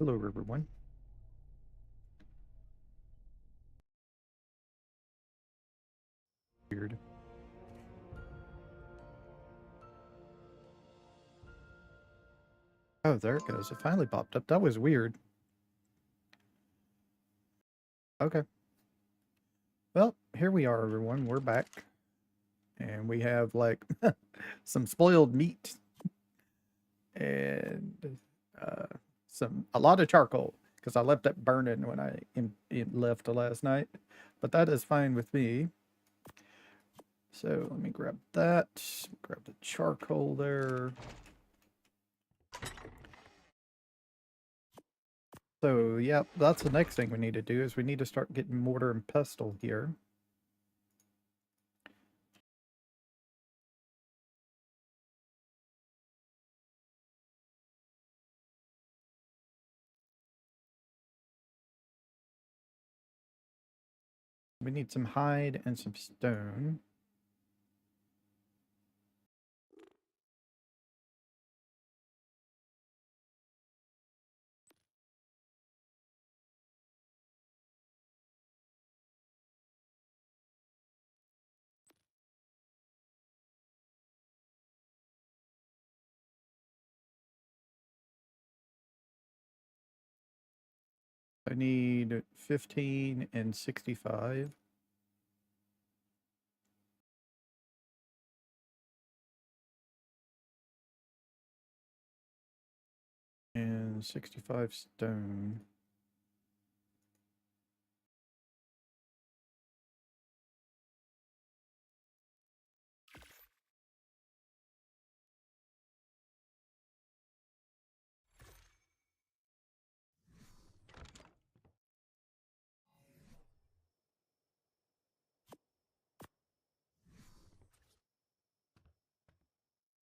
Hello, everyone. Weird. Oh, there it goes. It finally popped up. That was weird. Okay. Well, here we are, everyone. We're back. And we have, like, some spoiled meat and uh, a lot of charcoal because I left it burning when it left last night. But that is fine with me. So let me grab that. Grab the charcoal there. So, yeah, that's the next thing we need to do is we need to start getting mortar and pestle here. We need some hide and some stone. I need 15 and 65. And 65 stone.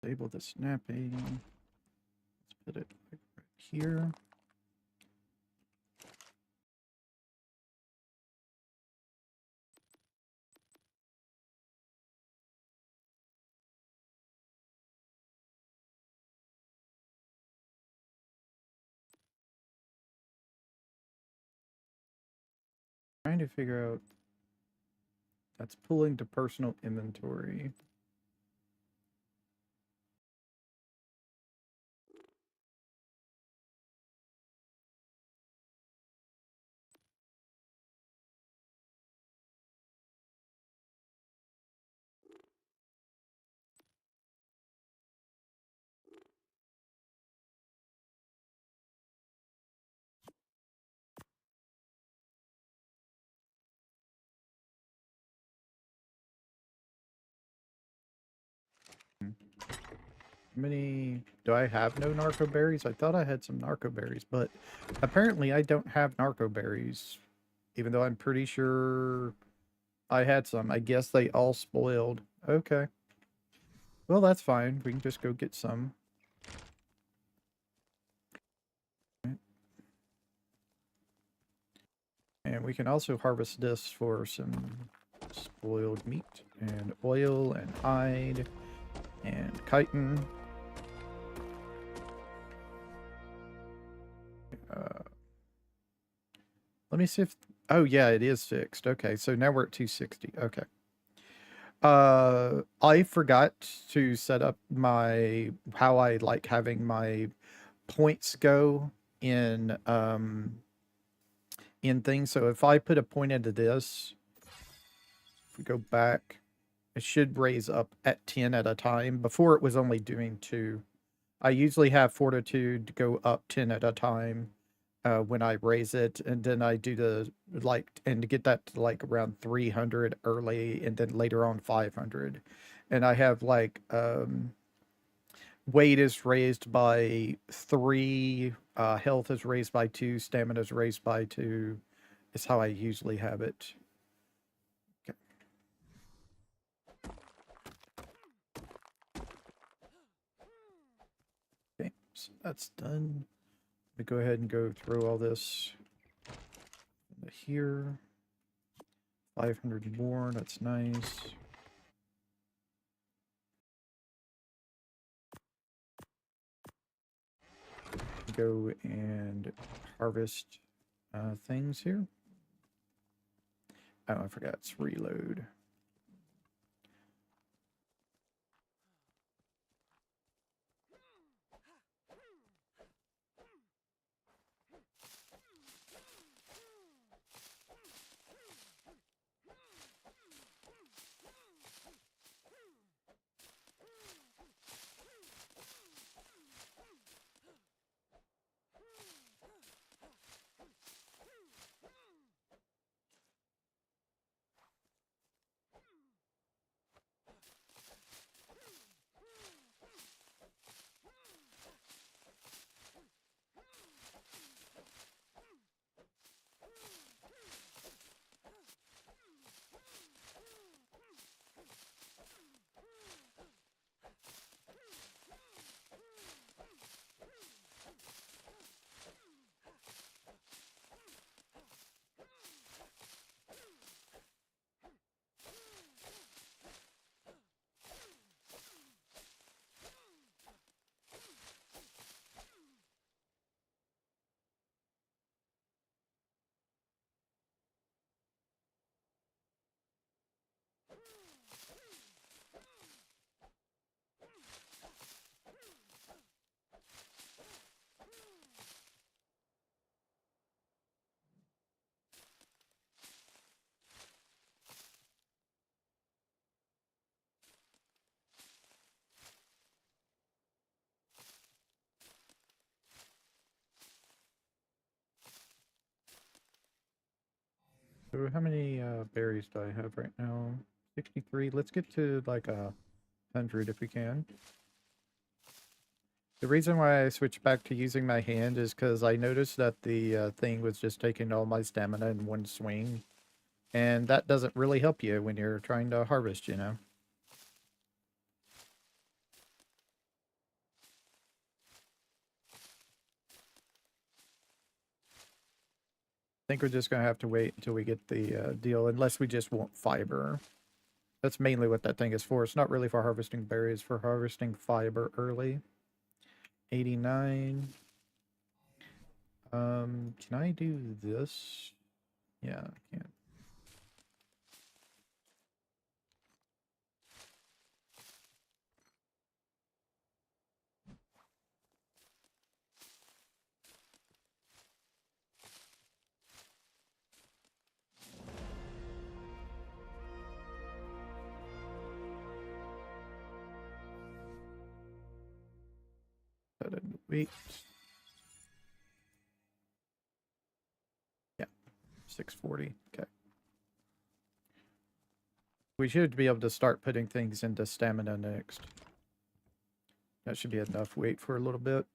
Disable the snapping. Let's put it like right here. Trying to figure out. That's pulling to personal inventory. How many do I have? No narco berries? I thought I had some narco berries, but apparently I don't have narco berries, even though I'm pretty sure I had some. I guess they all spoiled. Okay. Well, that's fine. We can just go get some. And we can also harvest this for some spoiled meat and oil and hide and chitin. Let me see if... Oh, yeah, it is fixed. Okay, so now we're at 260. Okay. I forgot to set up how I like having my points go in things. So if I put a point into this, if we go back, it should raise up at 10 at a time. Before it was only doing 2. I usually have fortitude go up 10 at a time when I raise it, and then I do and to get that to like around 300 early, and then later on 500. And I have like weight is raised by 3, health is raised by 2, stamina is raised by 2. Is how I usually have it. Okay, so that's done. Let me go ahead and go through all this into here. 500 more, that's nice. Go and harvest things here. Oh, I forgot it's reload. So how many berries do I have right now? 63. Let's get to like 100 if we can. The reason why I switched back to using my hand is because I noticed that the thing was just taking all my stamina in one swing. And that doesn't really help you when you're trying to harvest, you know? I think we're just going to have to wait until we get the deal, unless we just want fiber. That's mainly what that thing is for. It's not really for harvesting berries, for harvesting fiber early. 89. Can I do this? Yeah, I can. Set it in wait. Yeah, 640. Okay. We should be able to start putting things into stamina next. That should be enough. Wait for a little bit.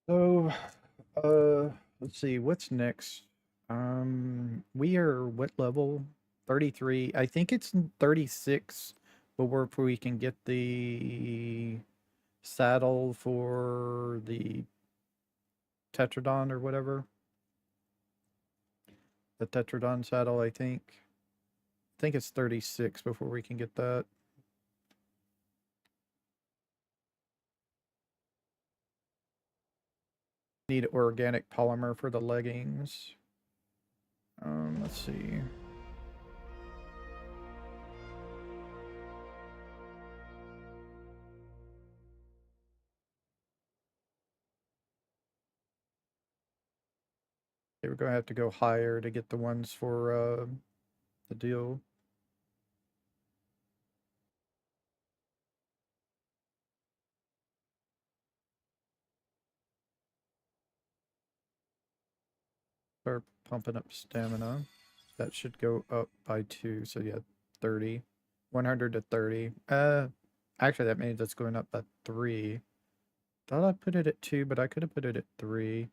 So, let's see, what's next? We are what level? 33. I think it's 36 before we can get the saddle for the Tetradon or whatever. The Tetradon saddle, I think. I think it's 36 before we can get that. Need organic polymer for the leggings. Let's see. Okay, we're gonna have to go higher to get the ones for the deal. Start pumping up stamina. That should go up by 2. So yeah, 30. 100 to 30. Actually, that means it's going up by 3. Thought I put it at 2, but I could have put it at 3.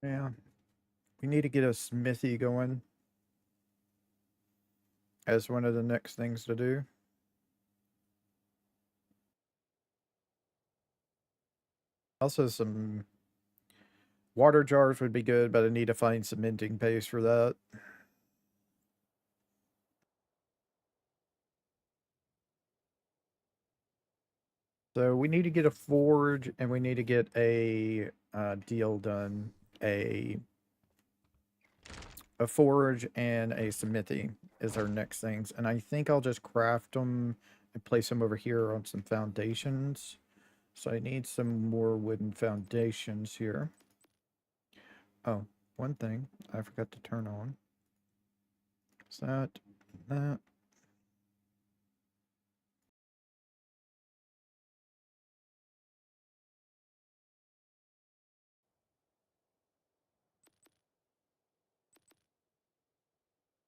Yeah. We need to get a smithy going as one of the next things to do. Also, some water jars would be good, but I need to find cementing paste for that. So we need to get a forge, and we need to get a deal done. A forge and a smithy is our next things. And I think I'll just craft them and place them over here on some foundations. So I need some more wooden foundations here. Oh, one thing I forgot to turn on. Is that?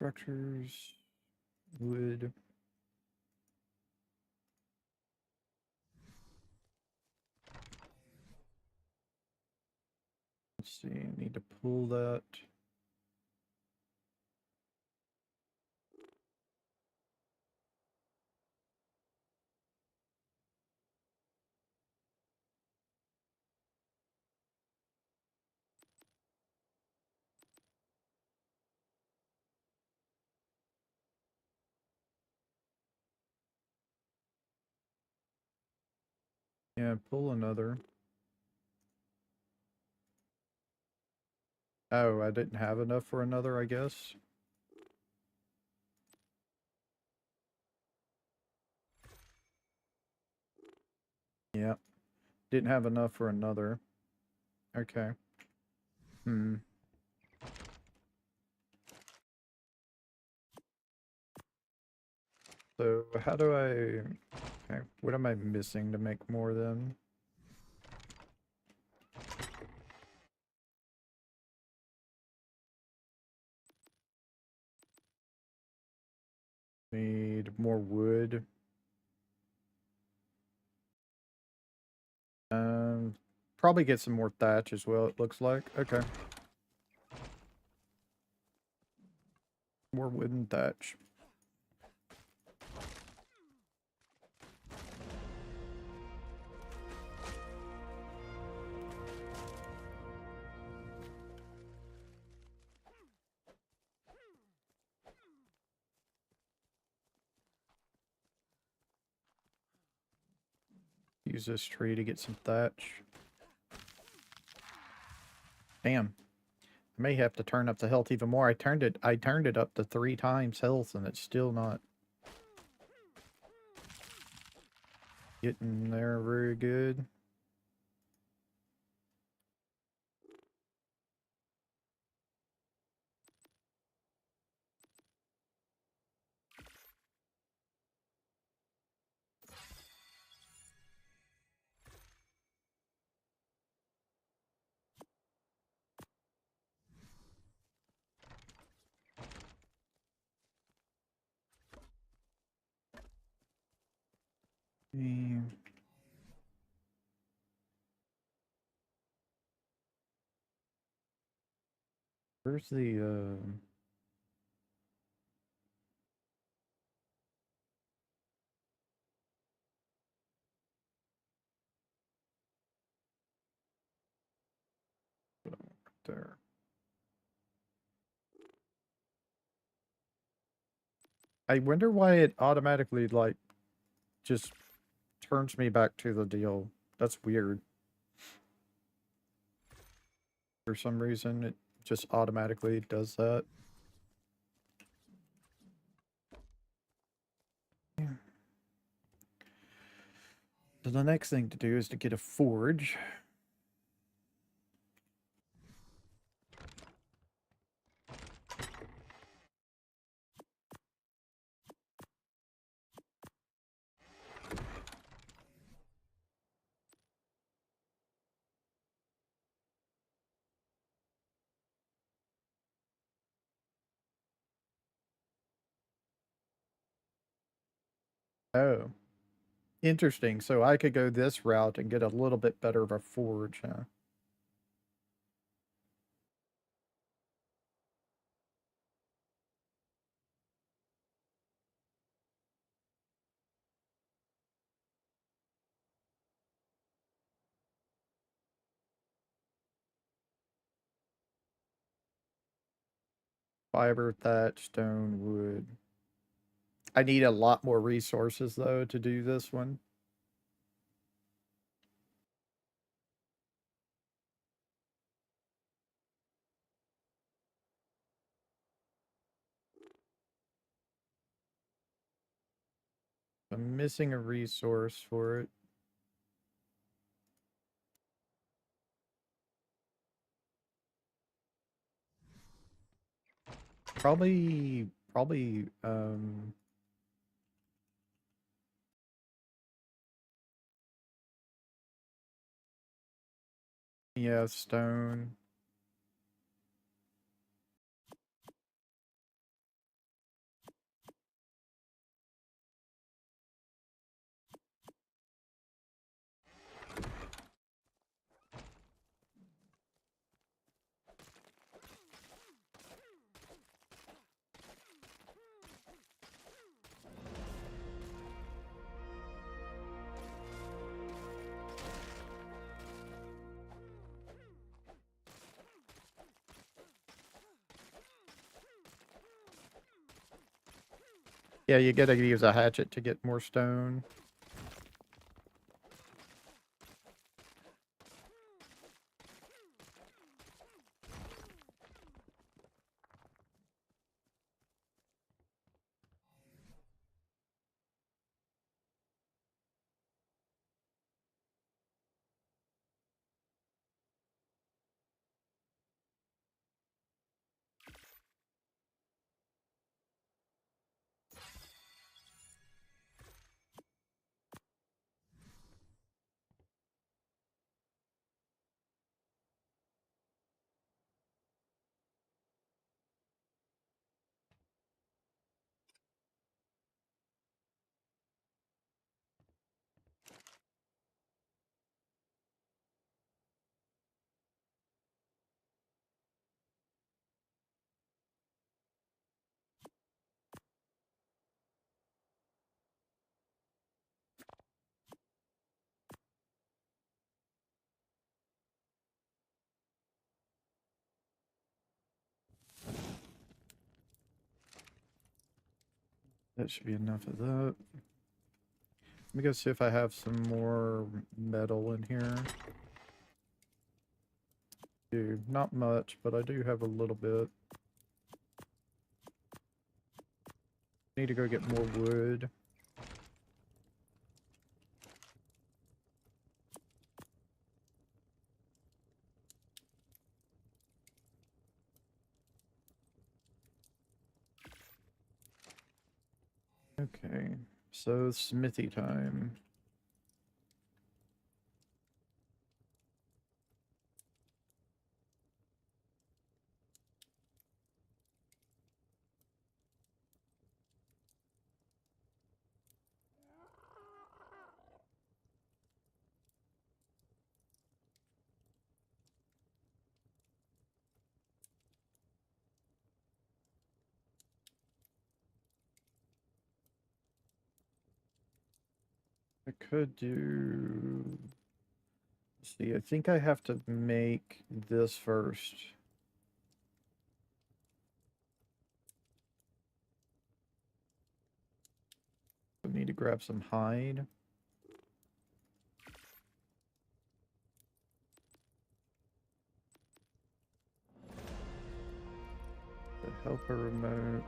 Structures, wood. Let's see, I need to pull that. Yeah, pull another. Oh, I didn't have enough for another, I guess. Yeah, didn't have enough for another. Okay. Hmm. So how do I... Okay, what am I missing to make more then? Need more wood. Um, Probably get some more thatch as well, it looks like. Okay. More wooden thatch. Use this tree to get some thatch. Damn. I may have to turn up the health even more. I turned it up to 3 times health and it's still not getting there very good. Hmm, where's the there? I wonder why it automatically like just turns me back to the deal. That's weird. For some reason, it just automatically does that. So the next thing to do is to get a forge. Oh, interesting. So I could go this route and get a little bit better of a forge, huh? Fiber, thatch, stone, wood. I need a lot more resources, though, to do this one. I'm missing a resource for it. Probably, yeah, stone. Yeah, you gotta use a hatchet to get more stone. That should be enough of that. Let me go see if I have some more metal in here. Dude, not much, but I do have a little bit. Need to go get more wood. Okay, so smithy time. I could do... Let's see, I think I have to make this first. I need to grab some hide. Helper remote.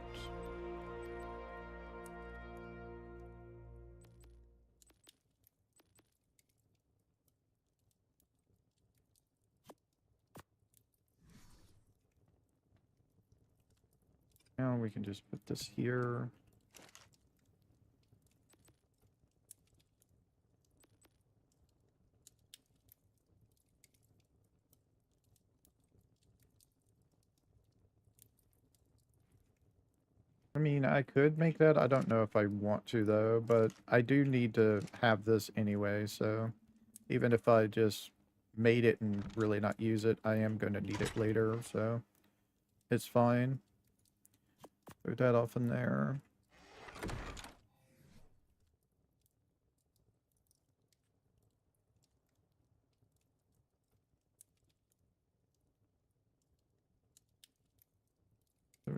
Now we can just put this here. I mean, I could make that. I don't know if I want to, though, but I do need to have this anyway, so even if I just made it and really not use it, I am going to need it later, so it's fine. Put that off in there.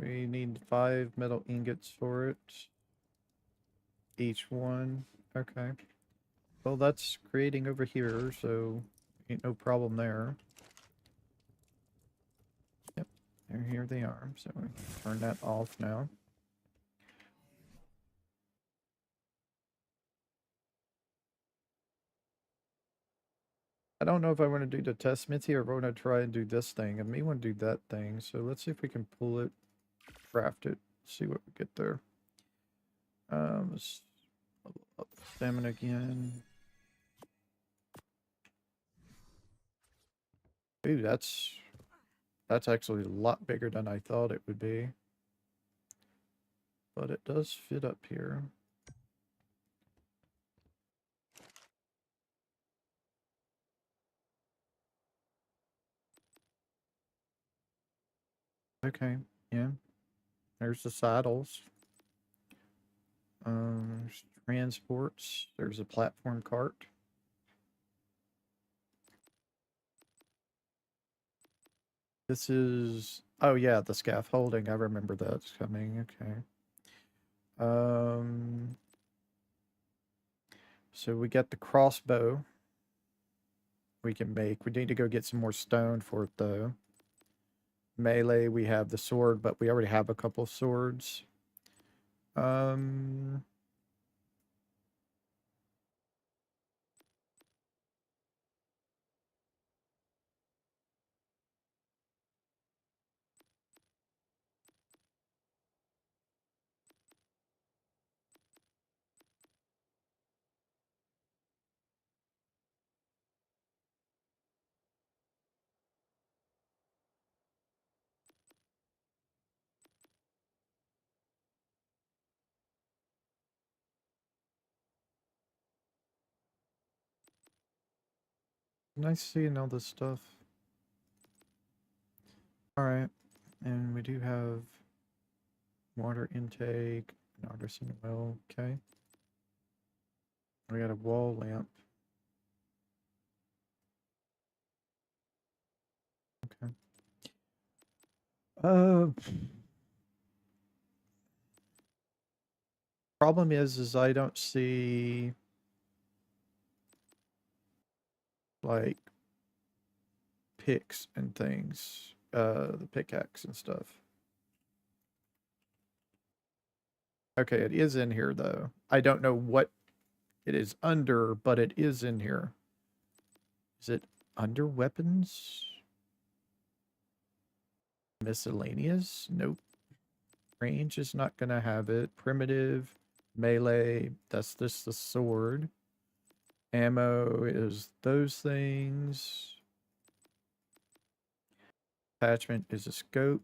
We need 5 metal ingots for it. Each one. Okay. Well, that's creating over here, so ain't no problem there. Yep. And here they are. So we can turn that off now. I don't know if I want to do the test smithy or if I want to try and do this thing. I may want to do that thing. So let's see if we can pull it, craft it, see what we get there. Let's level up stamina again. Ooh, that's actually a lot bigger than I thought it would be. But it does fit up here. Okay, yeah. There's the saddles. Transports. There's a platform cart. This is... Oh, yeah, the scaffolding. I remember that's coming. Okay. So we got the crossbow we can make. We need to go get some more stone for it, though. Melee, we have the sword, but we already have a couple swords. Nice seeing all this stuff. Alright, and we do have water intake, an artisan well, okay. We got a wall lamp. Okay. Problem is I don't see like picks and things, the pickaxe and stuff. Okay, it is in here though. I don't know what it is under, but it is in here. Is it under weapons? Miscellaneous? Nope. Range is not gonna have it. Primitive, melee, that's just the sword. Ammo is those things. Attachment is a scope.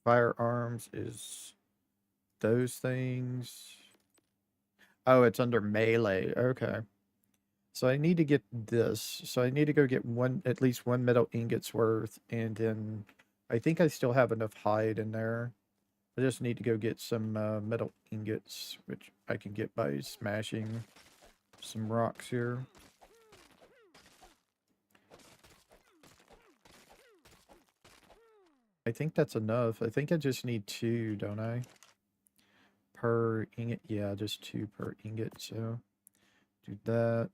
Firearms is those things. Oh, it's under melee. Okay. So I need to get this. So I need to go get at least one metal ingot's worth, and then I think I still have enough hide in there. I just need to go get some metal ingots, which I can get by smashing some rocks here. I think that's enough. I think I just need 2, don't I? Per ingot? Yeah, just 2 per ingot, so do that.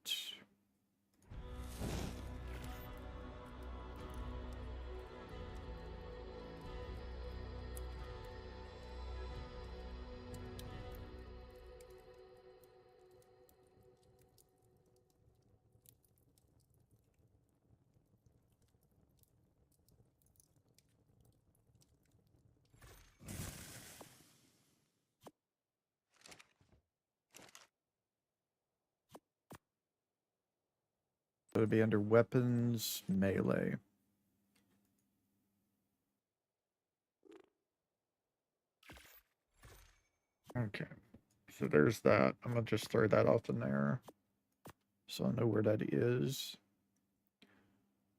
So it'd be under weapons, melee. Okay. So there's that. I'm gonna just throw that off in there. So I know where that is.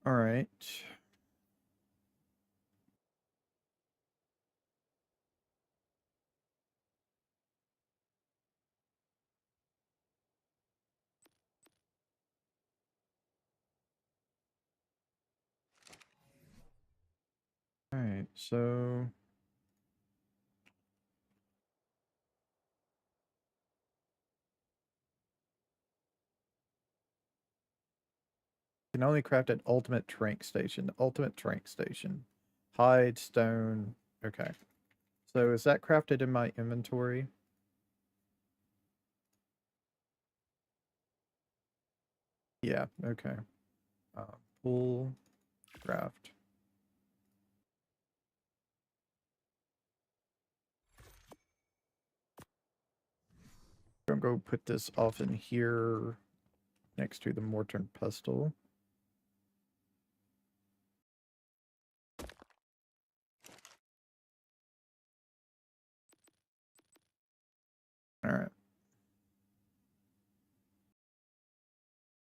All right. All right. So can only craft at ultimate trank station. Ultimate trank station. Hide, stone. Okay. So is that crafted in my inventory? Yeah, okay. Pull, craft. I'm gonna go put this off in here next to the mortar and pestle. All right.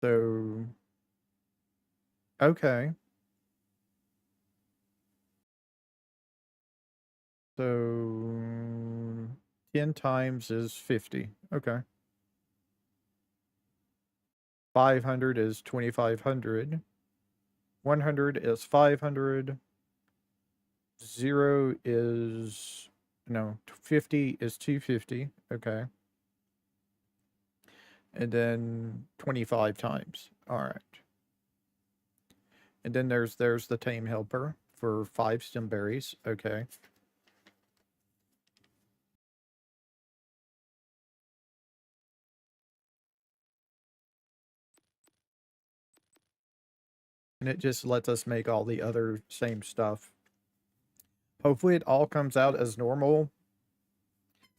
So, okay. So 10 times is 50. Okay. 500 is 2500. 100 is 500. 0 is no, 50 is 250. Okay. And then 25 times. All right. And then there's the tame helper for 5 stem berries. Okay. And it just lets us make all the other same stuff. Hopefully it all comes out as normal,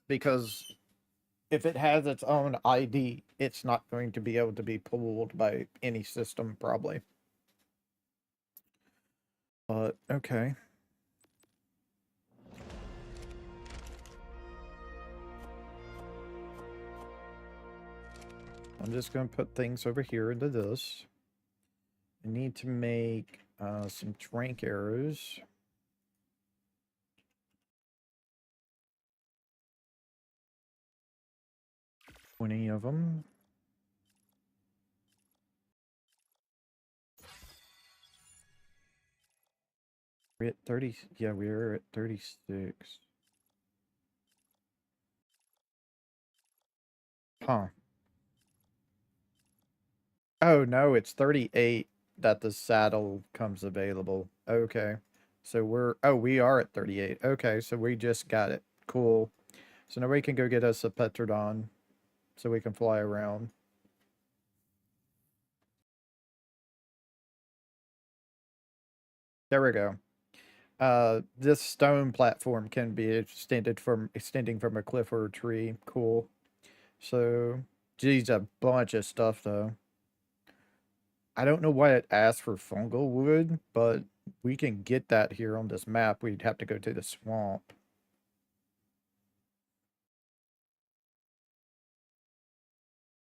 because if it has its own ID, it's not going to be able to be pulled by any system, probably. But, okay. I'm just going to put things over here into this. I need to make some trank arrows. 20 of them. We're at 30. Yeah, we're at 36. Huh. Oh, no, it's 38 that the saddle comes available. Okay. So we are at 38. Okay, so we just got it. Cool. So now we can go get us a Petrodon so we can fly around. There we go. This stone platform can be extending from a cliff or a tree. Cool. So, geez, a bunch of stuff though. I don't know why it asks for fungal wood, but we can get that here on this map. We'd have to go to the swamp.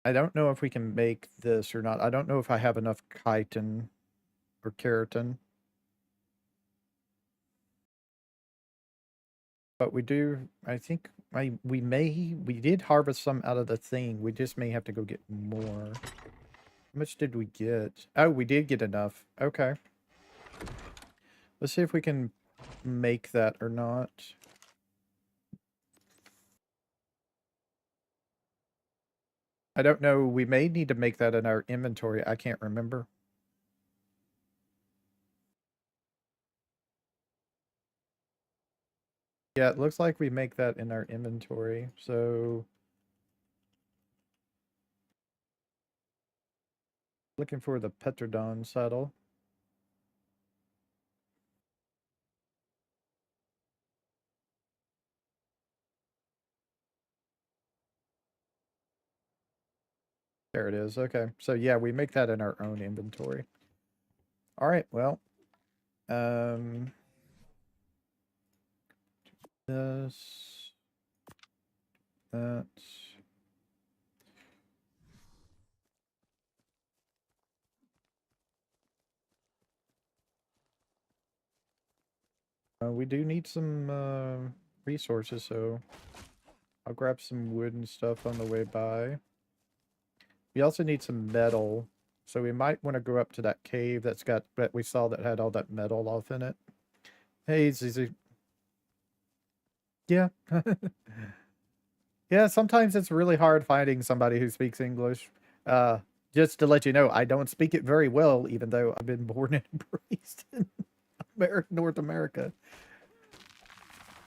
I don't know if we can make this or not. I don't know if I have enough chitin or keratin. But we do, I think we did harvest some out of the thing. We just may have to go get more. How much did we get? Oh, we did get enough. Okay. Let's see if we can make that or not. I don't know. We may need to make that in our inventory. I can't remember. Yeah, it looks like we make that in our inventory. So, looking for the Petrodon saddle. There There it is. Okay. So yeah, we make that in our own inventory. All right. Well, um, this, that. We do need some resources, so I'll grab some wood and stuff on the way by. We also need some metal, so we might want to go up to that cave that we saw that had all that metal off in it. Hey, Zizi. Yeah. Yeah, sometimes it's really hard finding somebody who speaks English. Uh, just to let you know, I don't speak it very well, even though I've been born and raised in North America.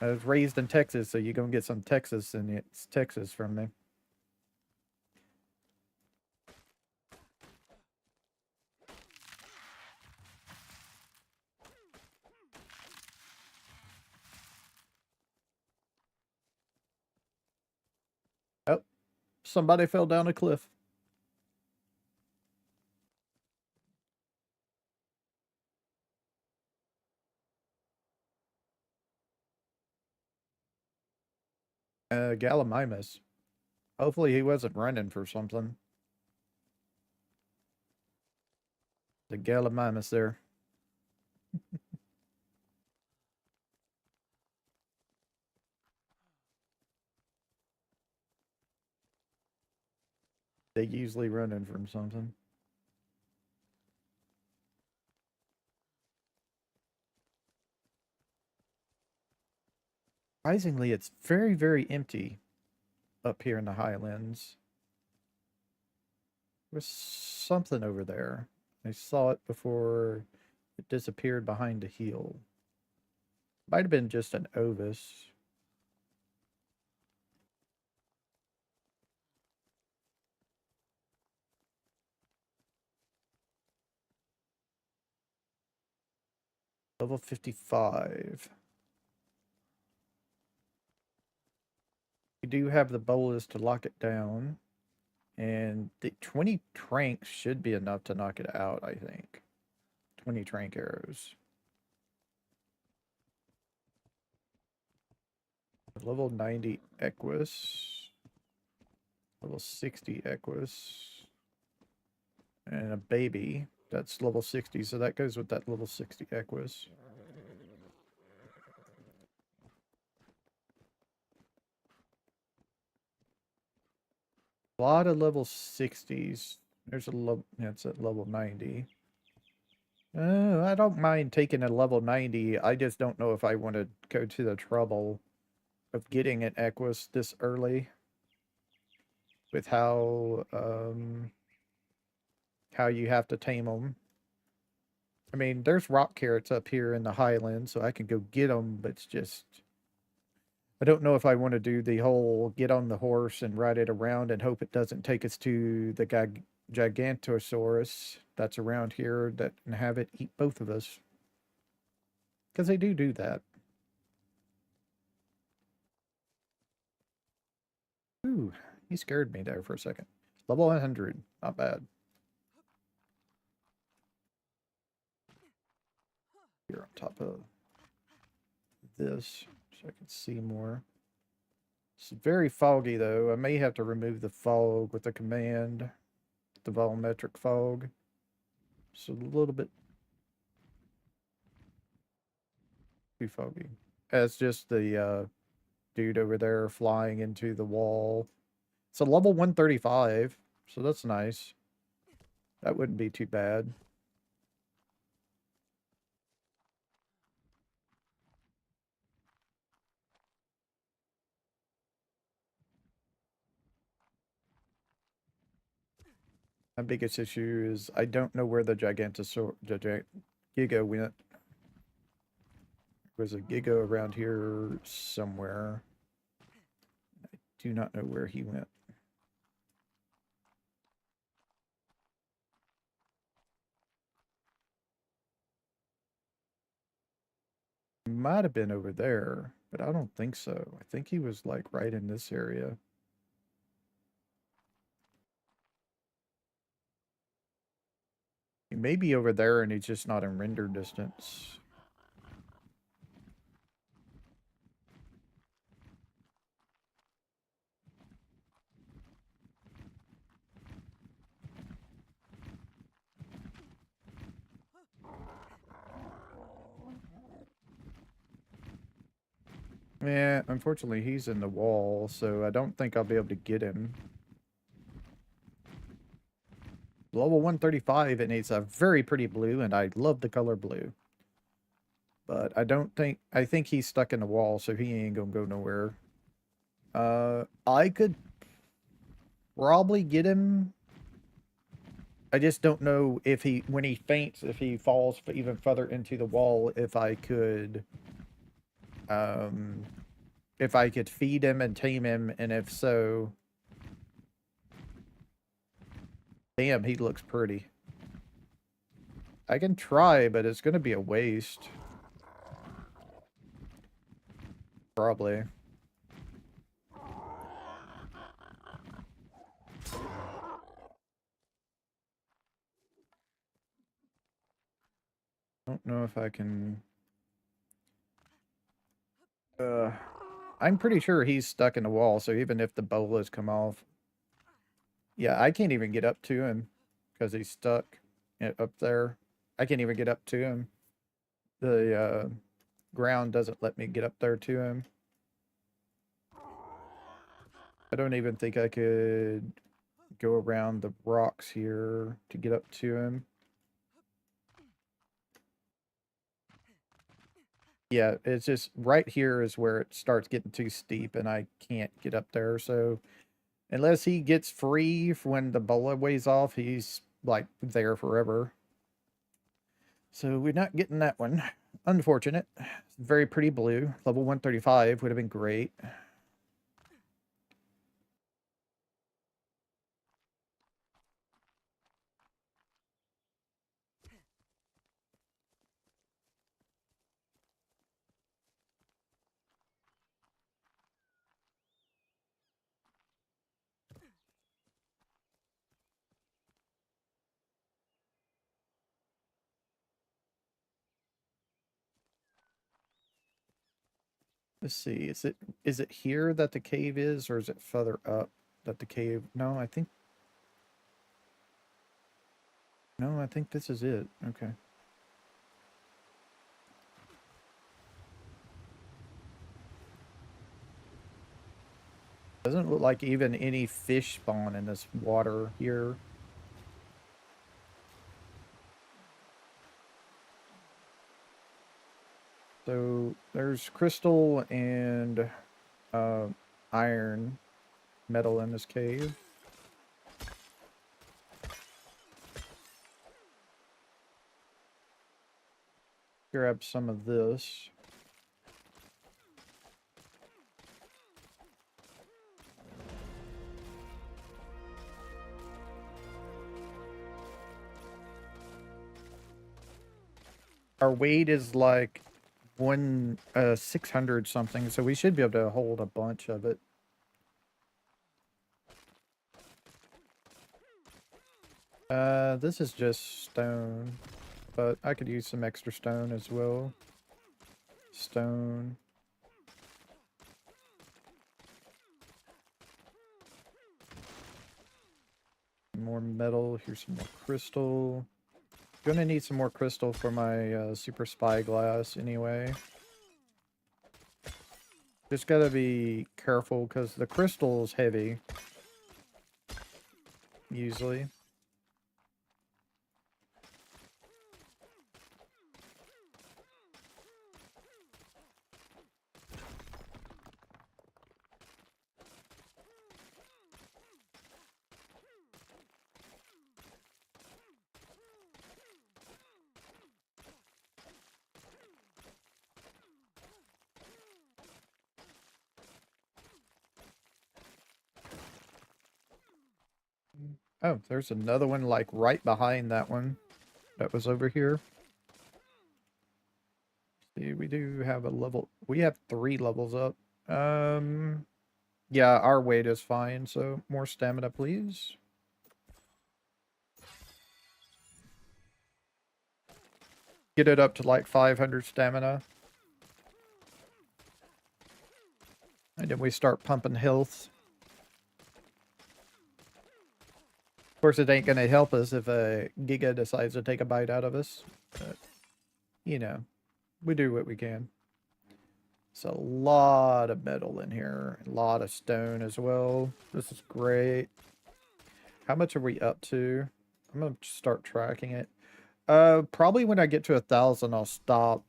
I was raised in Texas, so you're gonna get some Texas and it's Texas from me. Oh, somebody fell down a cliff. Gallimimus. Hopefully he wasn't running for something. The Gallimimus there. They usually running from something. Surprisingly, it's very, very empty up here in the highlands. There's something over there. I saw it before it disappeared behind a hill. Might have been just an ovis. Level 55. We do have the bolas to lock it down. And the 20 tranks should be enough to knock it out, I think. 20 trank arrows. Level 90 Equus. Level 60 Equus. And a baby. That's level 60, so that goes with that level 60 Equus. A lot of level 60s. There's a level, that's at level 90. I don't mind taking a level 90. I just don't know if I want to go to the trouble of getting an Equus this early with how you have to tame them. I mean, there's rock carrots up here in the highlands, so I can go get them, but it's just I don't know if I want to do the whole get on the horse and ride it around and hope it doesn't take us to the Gigantosaurus that's around here and have it eat both of us. Because they do that. Ooh, he scared me there for a second. Level 100, not bad. Here on top of this, so I can see more. It's very foggy though. I may have to remove the fog with the command, the volumetric fog. It's a little bit too foggy. That's just the dude over there flying into the wall. It's a level 135, so that's nice. That wouldn't be too bad. My biggest issue is I don't know where the Giga went. There's a Giga around here somewhere. I do not know where he went. He might have been over there, but I don't think so. I think he was like right in this area. may be over there and he's just not in render distance. Yeah, unfortunately he's in the wall, so I don't think I'll be able to get him. Level 135, and it's a very pretty blue, and I love the color blue. But I think he's stuck in the wall, so he ain't gonna go nowhere. I could probably get him. I just don't know if when he faints, if he falls even further into the wall, if I could feed him and tame him, and if so, damn, he looks pretty. I can try, but it's gonna be a waste. Probably. Don't know if I can... I'm pretty sure he's stuck in the wall, so even if the bolas come off... Yeah, I can't even get up to him, because he's stuck up there. I can't even get up to him. The ground doesn't let me get up there to him. I don't even think I could go around the rocks here to get up to him. Yeah, it's just right here is where it starts getting too steep and I can't get up there. So unless he gets free when the bola weighs off, he's like there forever. So we're not getting that one. Unfortunate. Very pretty blue. Level 135 would have been great. Let's see. Is it here that the cave is, or is it further up that the cave? No, I think this is it. Okay. Doesn't look like even any fish spawn in this water here. So there's crystal and iron metal in this cave. Grab some of this. Our weight is like 600 something, so we should be able to hold a bunch of it. This is just stone, but I could use some extra stone as well. Stone. More metal. Here's some more crystal. Gonna need some more crystal for my super spyglass anyway. Just gotta be careful because the crystal is heavy. Usually. Oh, there's another one like right behind that one that was over here. See, we do have a level. We have 3 levels up. Yeah, our weight is fine, so more stamina, please. Get it up to like 500 stamina. And then we start pumping health. Of course, it ain't going to help us if a Giga decides to take a bite out of us. But, you know, we do what we can. It's a lot of metal in here. A lot of stone as well. This is great. How much are we up to? I'm going to start tracking it. Probably when I get to 1,000, I'll stop.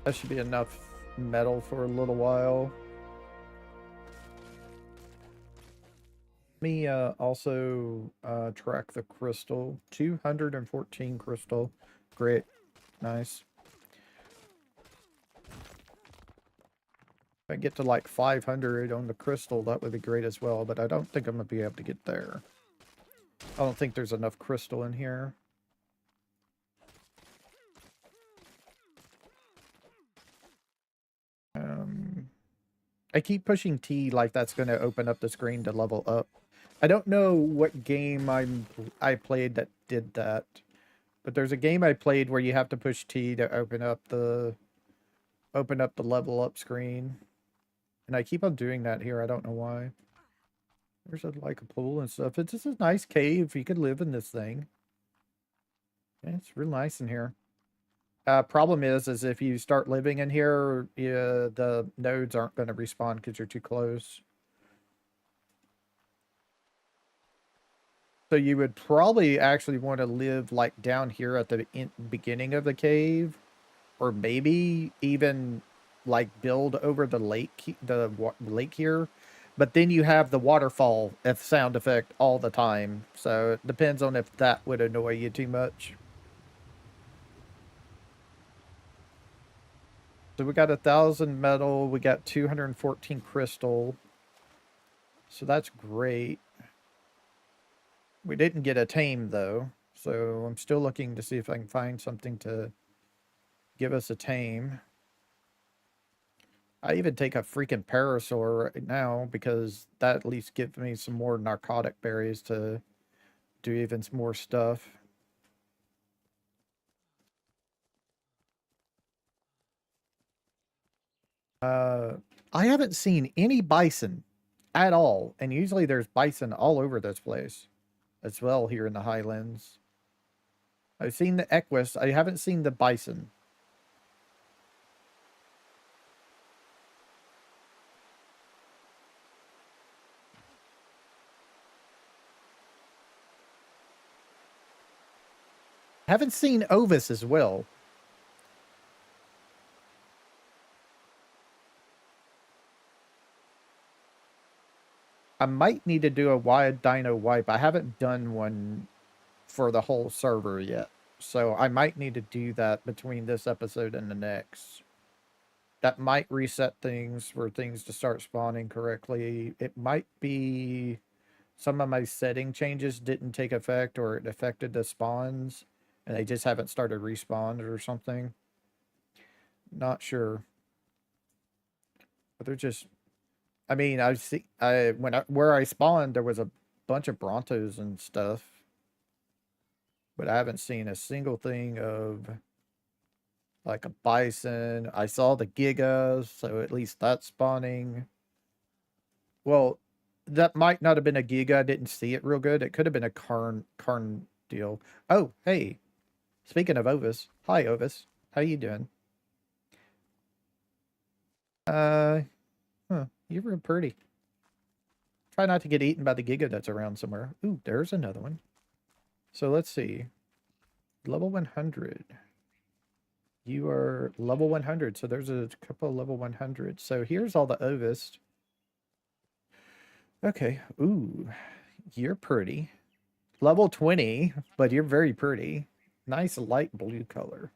That should be enough metal for a little while. Let me also track the crystal. 214 crystal. Great. Nice. If I get to like 500 on the crystal, that would be great as well, but I don't think I'm going to be able to get there. I don't think there's enough crystal in here. I keep pushing T like that's going to open up the screen to level up. I don't know what game I played that did that, but there's a game I played where you have to push T to open up the level up screen. And I keep on doing that here. I don't know why. There's like a pool and stuff. It's just a nice cave. You could live in this thing. Yeah, it's real nice in here. Problem is if you start living in here, the nodes aren't going to respawn because you're too close. So you would probably actually want to live like down here at the beginning of the cave, or maybe even like build over the lake here. But then you have the waterfall sound effect all the time. So it depends on if that would annoy you too much. So we got 1,000 metal. We got 214 crystal. So that's great. We didn't get a tame though. So I'm still looking to see if I can find something to give us a tame. I even take a freaking parasaur right now because that at least gives me some more narcotic berries to do even some more stuff. I haven't seen any bison at all, and usually there's bison all over this place as well here in the Highlands. I've seen the equus. I haven't seen the bison. Haven't seen ovis as well. I might need to do a wild dino wipe. I haven't done one for the whole server yet. So I might need to do that between this episode and the next. That might reset things for things to start spawning correctly. It might be some of my setting changes didn't take effect, or it affected the spawns and they just haven't started respawned or something. Not sure. But they're just, I mean, where I spawned, there was a bunch of Brontos and stuff. But I haven't seen a single thing of like a bison. I saw the gigas, so at least that's spawning. Well, that might not have been a giga. I didn't see it real good. It could have been a carn deal. Oh, hey. Speaking of Ovis. Hi, Ovis. How you doing? You're real pretty. Try not to get eaten by the giga that's around somewhere. Ooh, there's another one. So let's see. Level 100. You are level 100. So there's a couple level 100. So here's all the Ovis. Okay. Ooh, you're pretty. Level 20, but you're very pretty. Nice light blue color.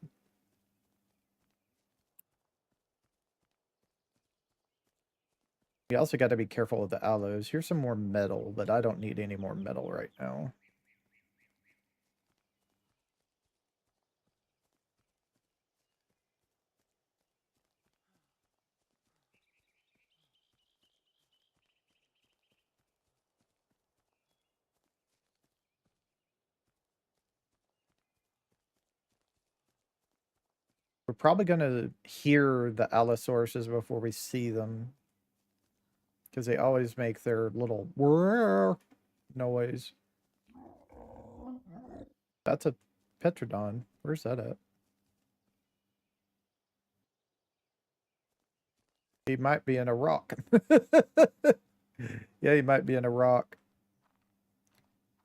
You also got to be careful with the aloes. Here's some more metal, but I don't need any more metal right now. We're probably going to hear the Allosauruses before we see them. Because they always make their little whirr noise. That's a Petrodon. Where's that at? He might be in a rock. Yeah, he might be in a rock.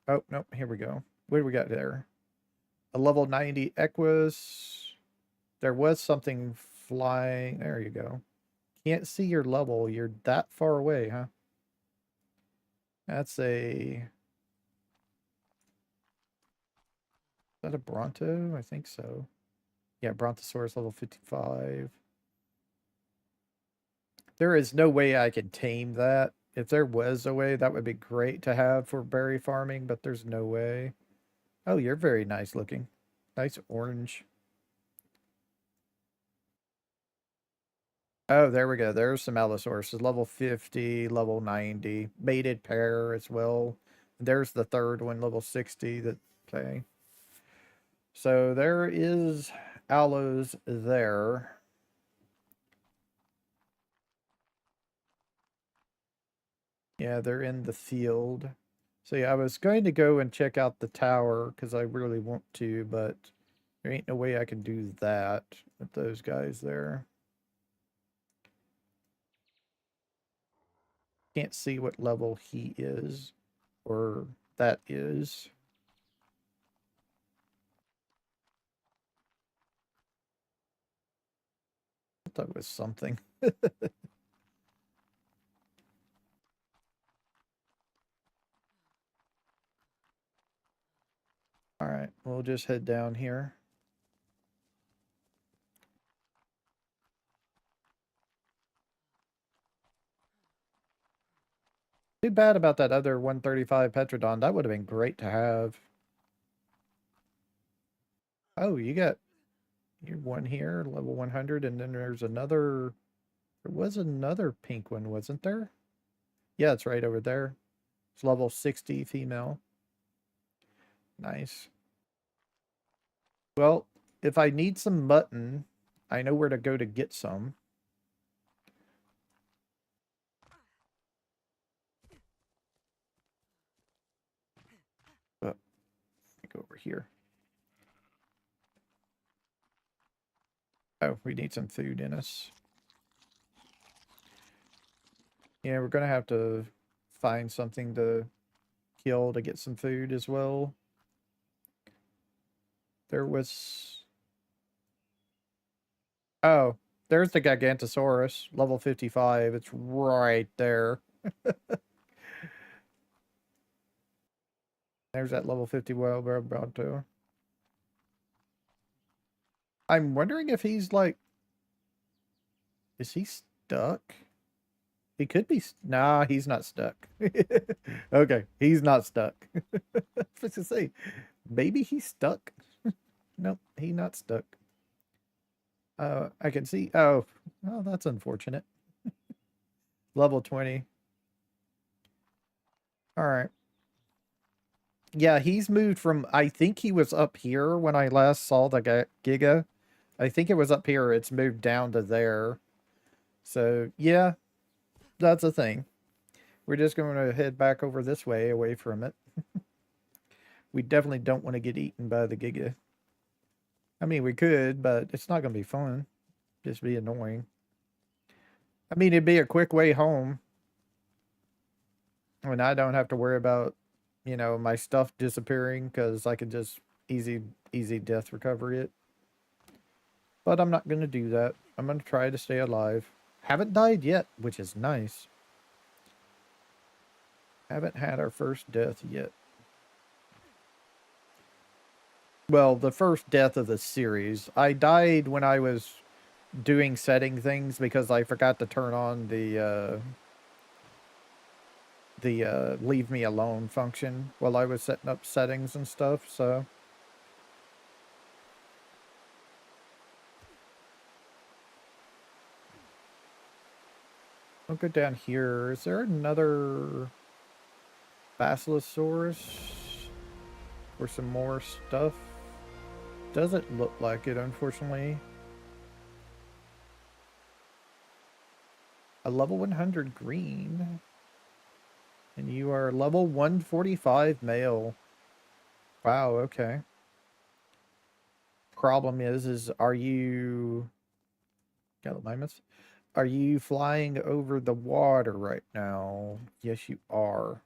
Oh, nope. Here we go. What do we got there? A level 90 Equus. There was something flying. There you go. Can't see your level. You're that far away, huh? That's a... Is that a Bronto? I think so. Yeah, Brontosaurus level 55. There is no way I can tame that. If there was a way, that would be great to have for berry farming, but there's no way. Oh, you're very nice looking. Nice orange. Oh, there we go. There's some Allosauruses. Level 50, level 90. Mated pair as well. There's the third one, level 60. Okay. So there is Allos there. Yeah, they're in the field. So yeah, I was going to go and check out the tower because I really want to, but there ain't no way I can do that with those guys there. Can't see what level he is or that is. I thought it was something. All right, we'll just head down here. Too bad about that other 135 Petrodon. That would have been great to have. Oh, you're one here, level 100, and then there's another. There was another pink one, wasn't there? Yeah, it's right over there. It's level 60 female. Nice. Well, if I need some mutton, I know where to go to get some. But go over here. Oh, we need some food in us. Yeah, we're gonna have to find something to kill to get some food as well. There was... Oh, there's the Gigantosaurus, level 55. It's right there. There's that level 50 wild Bronto. I'm wondering if he's like... Is he stuck? He could be... Nah, he's not stuck. Okay, he's not stuck. What's to say? Maybe he's stuck? Nope, he's not stuck. I can see... Oh, that's unfortunate. Level 20. Alright. Yeah, he's moved from... I think he was up here when I last saw the Giga. I think it was up here. It's moved down to there. So, yeah, that's a thing. We're just going to head back over this way, away from it. We definitely don't want to get eaten by the Giga. I mean, we could, but it's not going to be fun. Just be annoying. I mean, it'd be a quick way home. And I don't have to worry about, you know, my stuff disappearing because I can just easy death recovery it. But I'm not going to do that. I'm going to try to stay alive. Haven't died yet, which is nice. Haven't had our first death yet. Well, the first death of the series. I died when I was doing setting things because I forgot to turn on the leave me alone function while I was setting up settings and stuff, so... I'll go down here. Is there another Basilosaurus? Or some more stuff? Doesn't look like it, unfortunately. A level 100 green. And you are level 145 male. Wow, okay. Problem is are you... Gallimimus? Are you flying over the water right now? Yes, you are.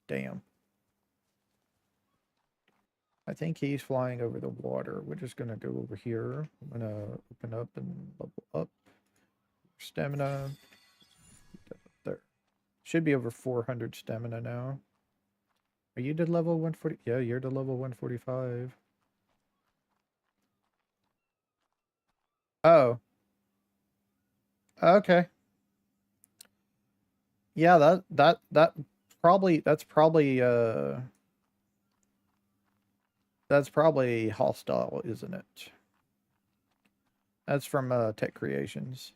Damn. I think he's flying over the water. We're just going to go over here. I'm going to open up and level up. Stamina. There. Should be over 400 stamina now. Are you to level 140? Yeah, you're to level 145. Oh. Okay. Yeah, that's probably hostile, isn't it? That's from Tech Creations.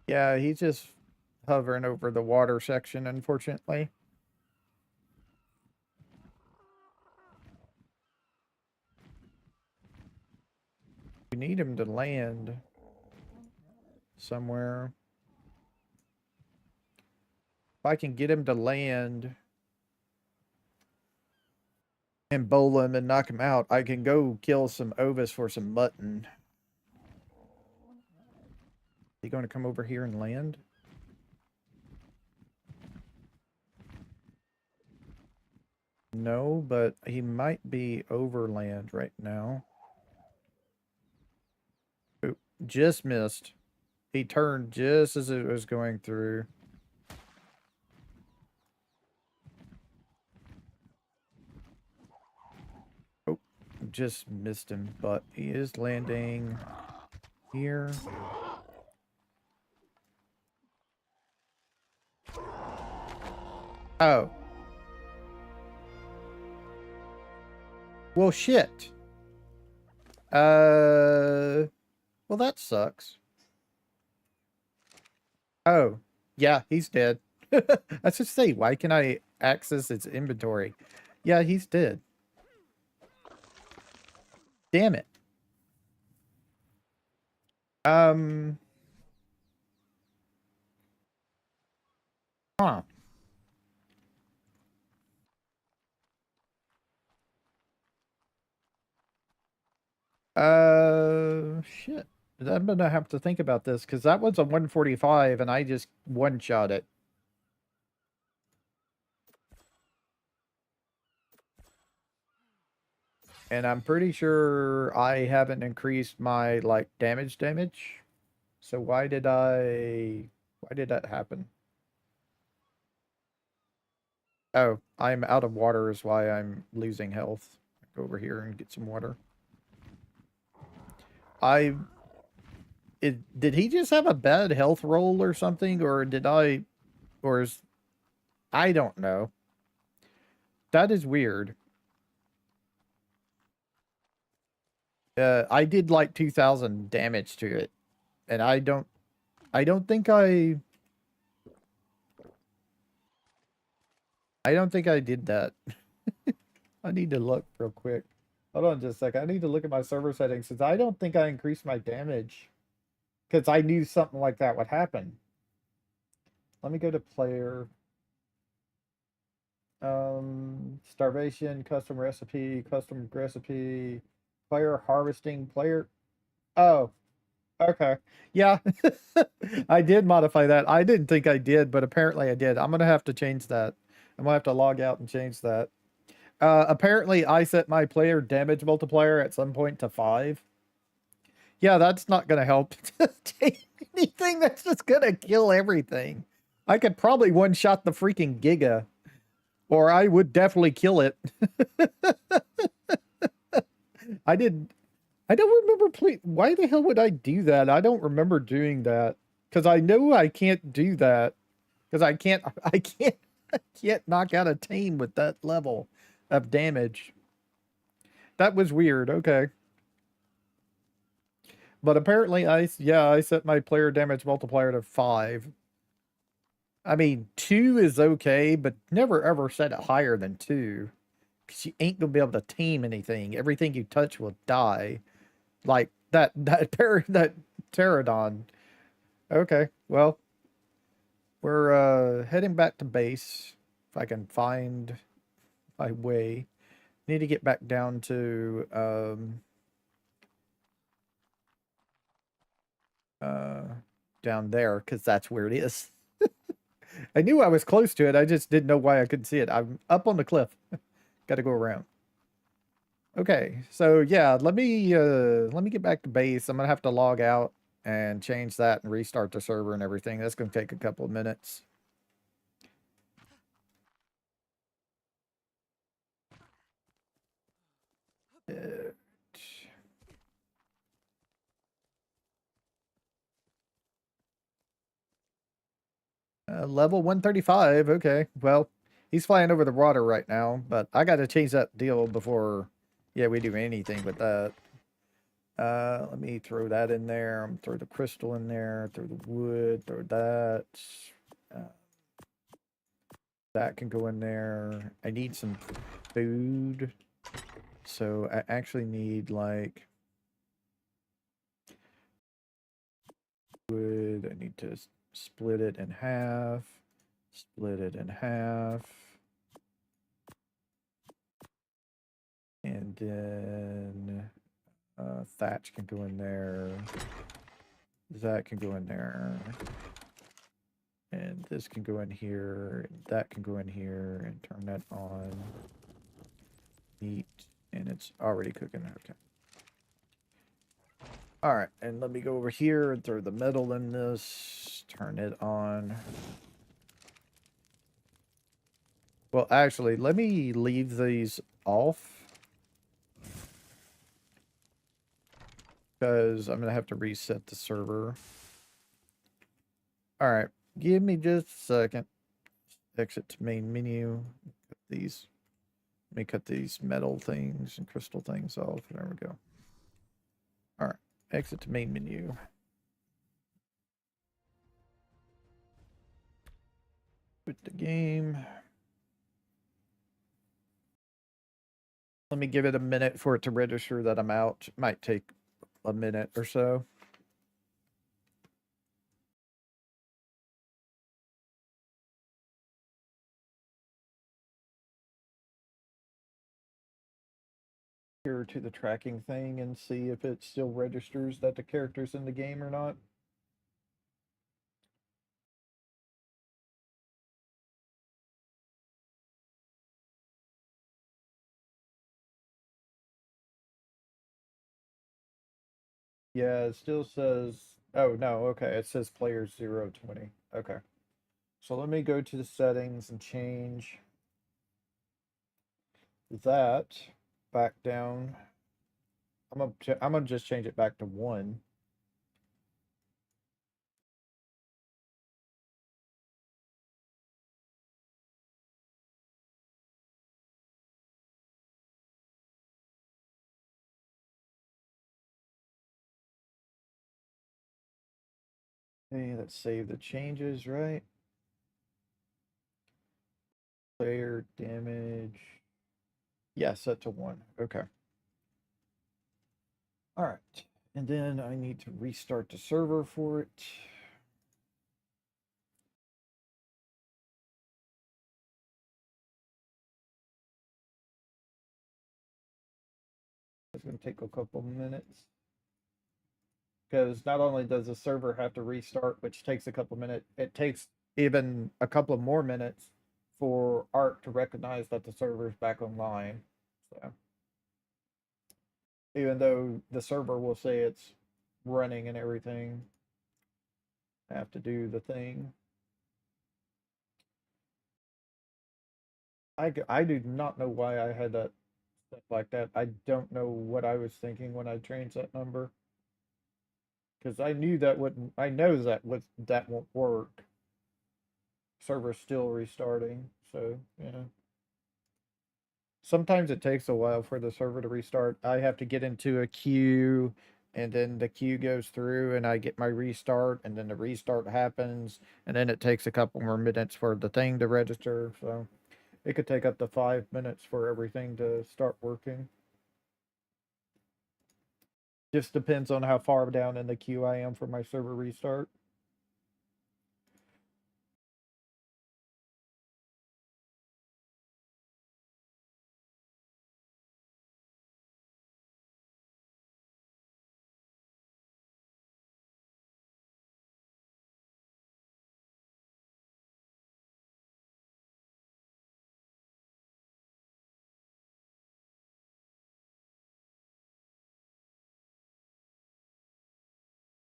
Yeah, he's just hovering over the water section, unfortunately. We need him to land somewhere. If I can get him to land and bowl him and knock him out, I can go kill some Ovis for some mutton. Is he going to come over here and land? No, but he might be overland right now. Oop, just missed. He turned just as it was going through. Oh, just missed him, but he is landing here. Oh. Well, shit. Well, that sucks. Oh, yeah, he's dead. I should say, why can I access its inventory? Yeah, he's dead. Damn it. Huh. Shit. I'm gonna have to think about this because that was a 145 and I just one-shot it. And I'm pretty sure I haven't increased my, like, damage. So why did that happen? Oh, I'm out of water is why I'm losing health. Go over here and get some water. Did he just have a bad health roll or something? Or I don't know. That is weird. I did like 2,000 damage to it. And I don't think I did that. I need to look real quick. Hold on just a second. I need to look at my server settings since I don't think I increased my damage. Because I knew something like that would happen. Let me go to player. Starvation, custom recipe, player harvesting, player. Oh, okay. Yeah, I did modify that. I didn't think I did, but apparently I did. I'm going to have to change that. I'm going to have to log out and change that. Apparently I set my player damage multiplier at some point to 5. Yeah, that's not going to help. Anything that's just going to kill everything. I could probably one-shot the freaking Giga. Or I would definitely kill it. I don't remember why the hell would I do that? I don't remember doing that. Because I know I can't do that. Because I can't knock out a team with that level of damage. That was weird. Okay. But apparently I set my player damage multiplier to 5. I mean, 2 is okay, but never ever set it higher than 2. Because you ain't gonna be able to tame anything. Everything you touch will die. Like that pterodon. Okay, well, we're heading back to base. If I can find my way. Need to get back down to uh down there, because that's where it is. I knew I was close to it. I just didn't know why I couldn't see it. I'm up on the cliff. Got to go around. Okay, so yeah, let me get back to base. I'm gonna have to log out and change that and restart the server and everything. That's gonna take a couple of minutes. Level 135. Okay. Well, he's flying over the water right now, but I got to change that deal before, yeah, we do anything with that. Let me throw that in there. Throw the crystal in there. Throw the wood. Throw that. Uh, that can go in there. I need some food. So I actually need like wood. I need to split it in half. Split it in half. And then thatch can go in there. That can go in there. And this can go in here. That can go in here and turn that on. Meat. And it's already cooking. Okay. Alright, and let me go over here and throw the metal in this. Turn it on. Well, actually, let me leave these off. Because I'm going to have to reset the server. Alright, give me just a second. Exit to main menu. Cut these. Let me cut these metal things and crystal things off. There we go. Alright, exit to main menu. Quit the game. Let me give it a minute for it to register that I'm out. It might take a minute or so. Here to the tracking thing and see if it still registers that the character's in the game or not. Yeah, it still says, oh no, okay, it says player 020. Okay. So let me go to the settings and change that back down. I'm gonna just change it back to 1. Okay, let's save the changes, right? Player damage. Yeah, set to 1. Okay. All right. And then I need to restart the server for it. It's going to take a couple minutes. Because not only does the server have to restart, which takes a couple minutes, it takes even a couple of more minutes for Ark to recognize that the server is back online. So even though the server will say it's running and everything, I have to do the thing. I do not know why I had that stuff like that. I don't know what I was thinking when I changed that number. Because I knew that wouldn't, I know that won't work. Server's still restarting, so yeah. Sometimes it takes a while for the server to restart. I have to get into a queue, and then the queue goes through and I get my restart, and then the restart happens, and then it takes a couple more minutes for the thing to register. So it could take up to 5 minutes for everything to start working. Just depends on how far down in the queue I am for my server restart.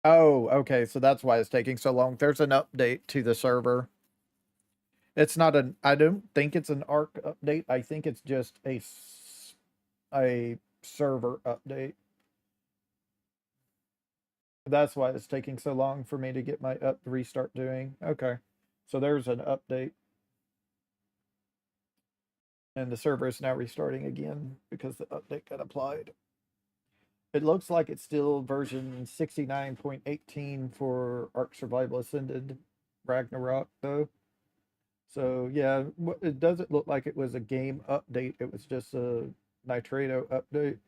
Oh, okay. So that's why it's taking so long. There's an update to the server. It's not an. I don't think it's an Ark update. I think it's just a server update. That's why it's taking so long for me to get my up restart doing. Okay. So there's an update. And the server is now restarting again because the update got applied. It looks like it's still version 69.18 for Ark Survival Ascended Ragnarok, though. So, yeah, it doesn't look like it was a game update. It was just a Nitrado update.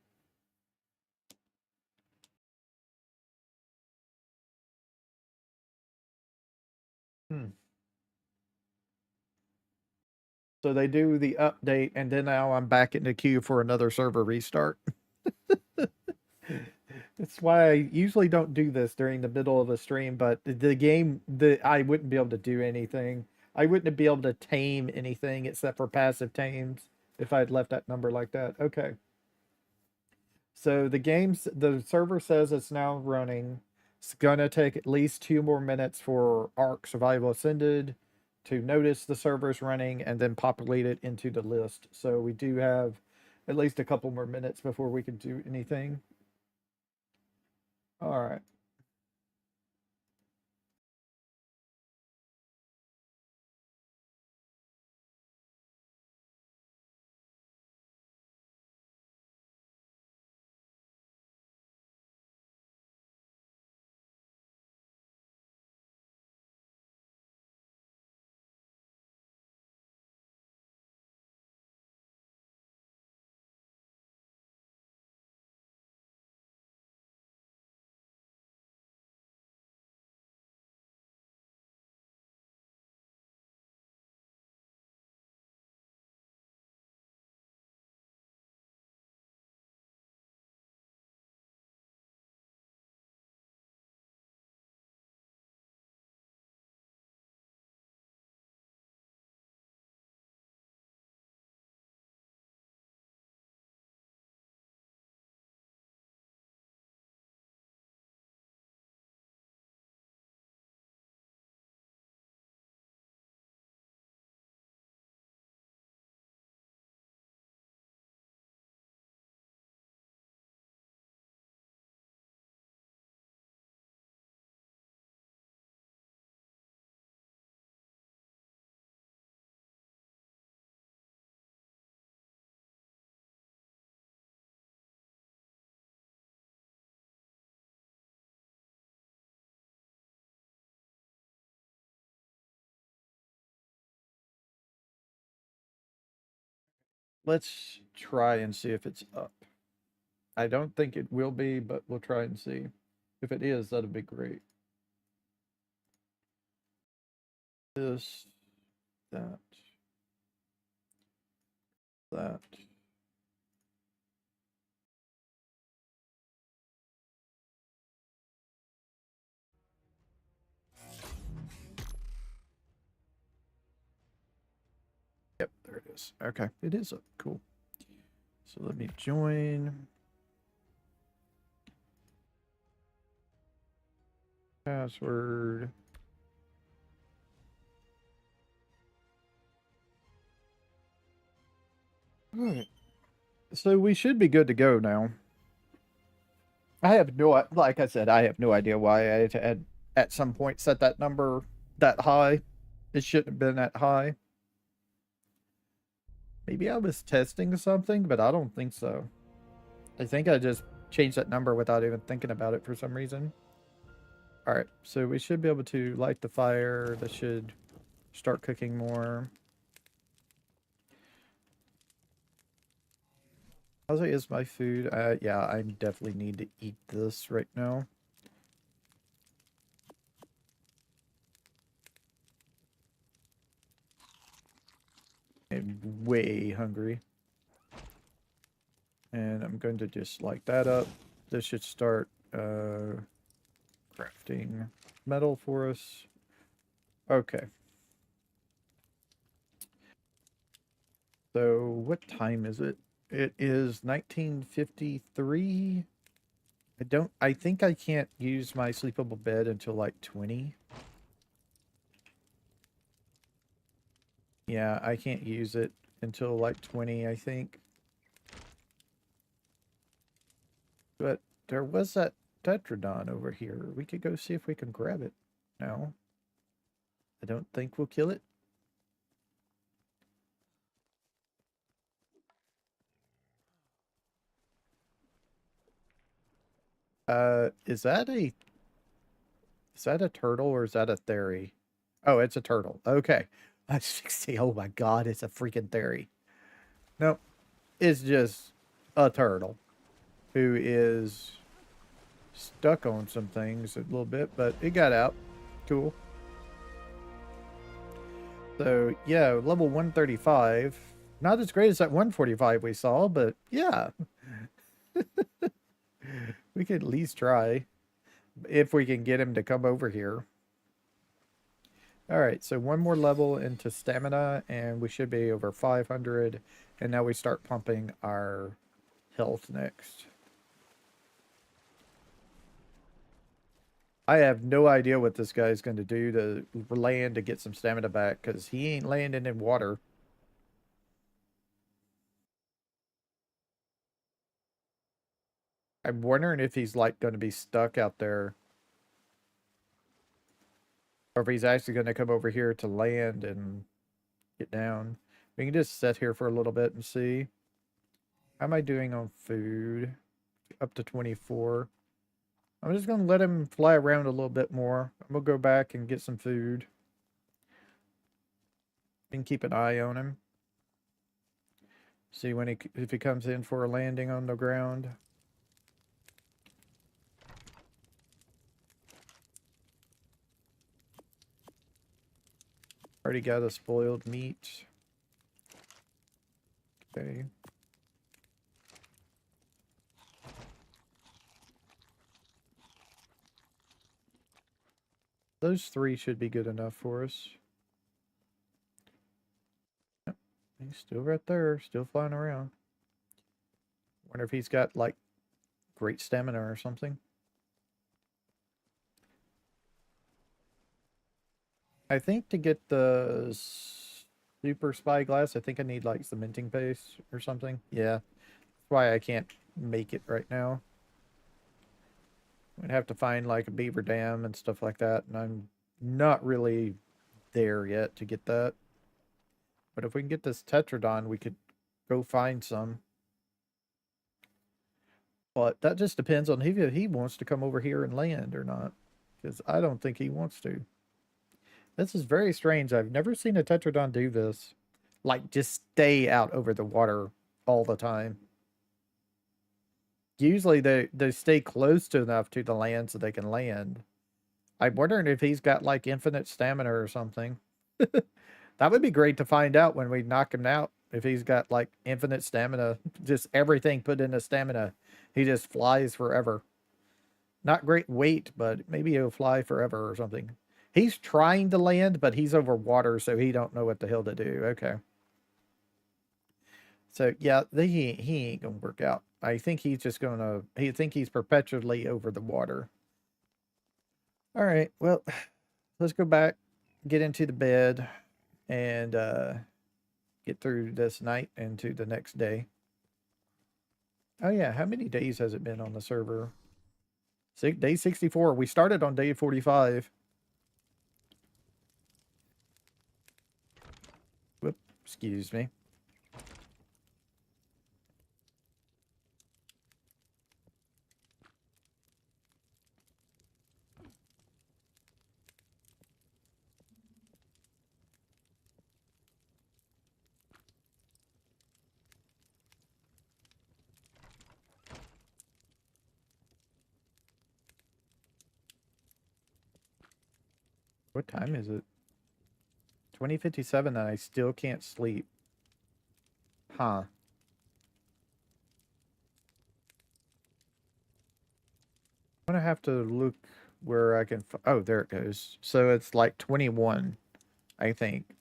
Hmm. So they do the update, and then now I'm back in the queue for another server restart. That's why I usually don't do this during the middle of a stream, but the game, I wouldn't be able to do anything. I wouldn't be able to tame anything except for passive tames if I'd left that number like that. Okay. So the server says it's now running. It's gonna take at least 2 more minutes for Ark Survival Ascended to notice the server's running and then populate it into the list. So we do have at least a couple more minutes before we can do anything. All right. Let's try and see if it's up. I don't think it will be, but we'll try and see. If it is, that'd be great. This, that, that. Yep, there it is. Okay, it is up. Cool. So let me join. Password. All right. So we should be good to go now. I have no, like I said, I have no idea why I had at some point set that number that high. It shouldn't have been that high. Maybe I was testing something, but I don't think so. I think I just change that number without even thinking about it for some reason. All right, so we should be able to light the fire. That should start cooking more. How's it is my food? Yeah, I definitely need to eat this right now. I'm way hungry. And I'm going to just light that up. This should start crafting metal for us. Okay. So what time is it? It is 1953. I think I can't use my sleepable bed until like 20. Yeah, I can't use it until like 20, I think. But there was that Tetradon over here. We could go see if we can grab it. No. I don't think we'll kill it. Is that a turtle or is that a theory? Oh, it's a turtle. Okay. I see. Oh my god, it's a freaking theory. Nope. It's just a turtle who is stuck on some things a little bit, but it got out. Cool. So, yeah, level 135. Not as great as that 145 we saw, but yeah. We could at least try. If we can get him to come over here. Alright, so one more level into stamina, and we should be over 500. And now we start pumping our health next. I have no idea what this guy's going to do to land to get some stamina back, because he ain't landing in water. I'm wondering if he's like going to be stuck out there. Or if he's actually going to come over here to land and get down. We can just sit here for a little bit and see. How am I doing on food? Up to 24. I'm just going to let him fly around a little bit more. I'm going to go back and get some food. And keep an eye on him. See when if he comes in for a landing on the ground. Already got a spoiled meat. Okay. Those 3 should be good enough for us. Yep. He's still right there, still flying around. Wonder if he's got like great stamina or something. I think to get the super spyglass, I think I need like cementing paste or something. Yeah, that's why I can't make it right now. I'd have to find like a beaver dam and stuff like that, and I'm not really there yet to get that. But if we can get this Tetradon, we could go find some. But that just depends on if he wants to come over here and land or not. Because I don't think he wants to. This is very strange. I've never seen a Tetradon do this. Like, just stay out over the water all the time. Usually they stay close to enough to the land so they can land. I'm wondering if he's got, like, infinite stamina or something. That would be great to find out when we knock him out. If he's got, like, infinite stamina. Just everything put into stamina. He just flies forever. Not great weight, but maybe he'll fly forever or something. He's trying to land, but he's over water, so he don't know what the hell to do. Okay. So, yeah, he ain't gonna work out. I think he's just gonna... He think he's perpetually over the water. Alright, well, let's go back, get into the bed, and get through this night and to the next day. Oh, yeah, how many days has it been on the server? Day 64. We started on day 45. Whoop, excuse me. What time is it? 20:57 and I still can't sleep. Huh. I'm gonna have to look where I can. Oh, there it goes. So it's like 21, I think.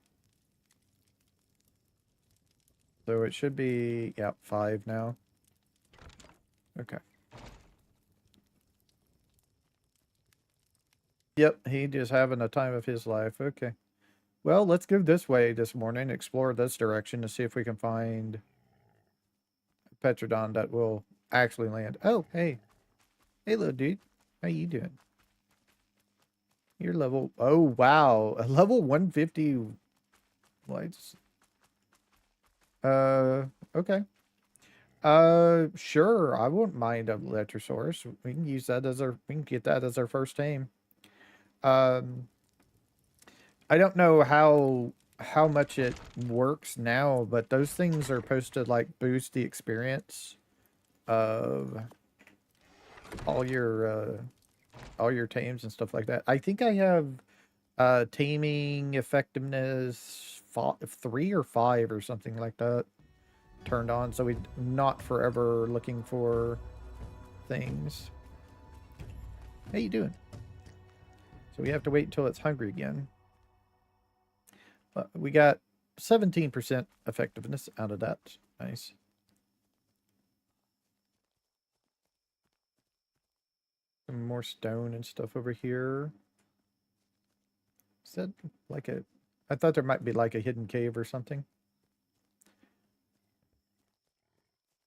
So it should be, yeah, 5 now. Okay. Yep, he just having a time of his life. Okay. Well, let's go this way this morning, explore this direction to see if we can find a Petrodon that will actually land. Oh, hey. Hey, little dude. How you doing? You're level... Oh, wow. A level 150 lights. Okay. Sure. I wouldn't mind a Electrosaurus. We can use that as our... We can get that as our first aim. Um... I don't know how much it works now, but those things are supposed to like boost the experience of all your tames and stuff like that. I think I have taming effectiveness 3 or 5 or something like that turned on, so we're not forever looking for things. How you doing? So we have to wait until it's hungry again. But we got 17% effectiveness out of that. Nice. Some more stone and stuff over here. Is that like a... I thought there might be like a hidden cave or something.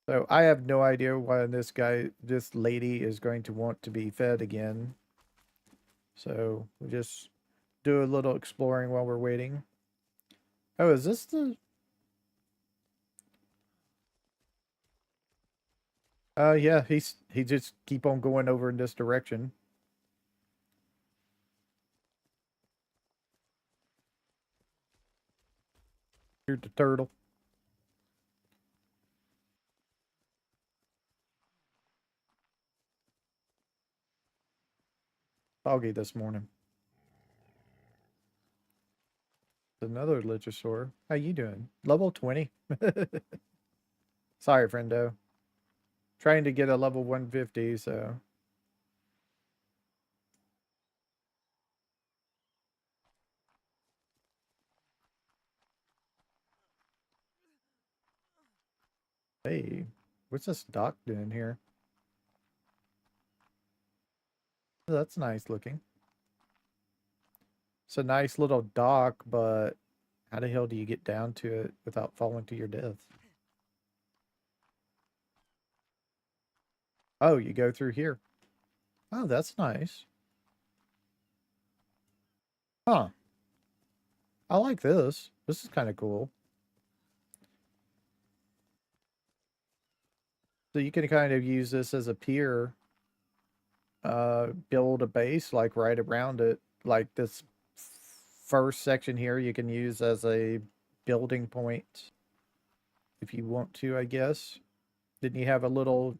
So I have no idea why this lady is going to want to be fed again. So we just do a little exploring while we're waiting. Oh, is this the... yeah, he just keep on going over in this direction. Here's the turtle. Foggy this morning. Another Lichosaur. How you doing? Level 20. Sorry, friendo. Trying to get a level 150, so... Hey, what's this dock doing here? Oh, that's nice looking. It's a nice little dock, but how the hell do you get down to it without falling to your death? Oh, you go through here. Oh, that's nice. Huh. I like this. This is kind of cool. So you can kind of use this as a pier, build a base like right around it. Like this first section here you can use as a building point if you want to, I guess. Didn't you have a little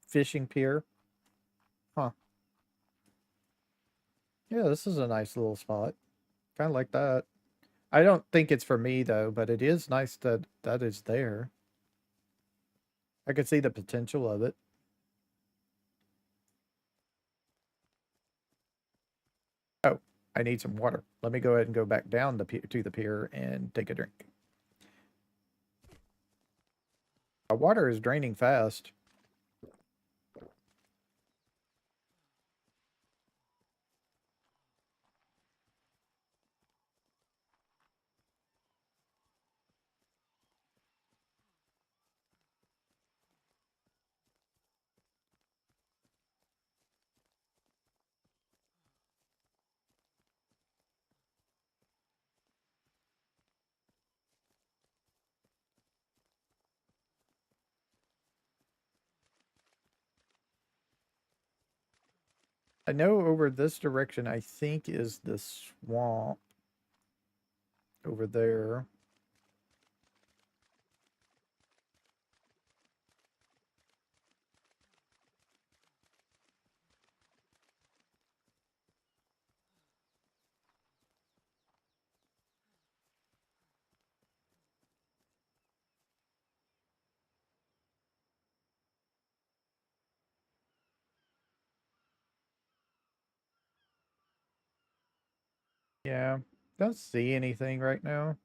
fishing pier? Huh. Yeah, this is a nice little spot. Kind of like that. I don't think it's for me though, but it is nice that that is there. I could see the potential of it. Oh, I need some water. Let me go ahead and go back down to the pier and take a drink. Our water is draining fast. I know over this direction, I think is the swamp over there. Yeah. Don't see anything right now.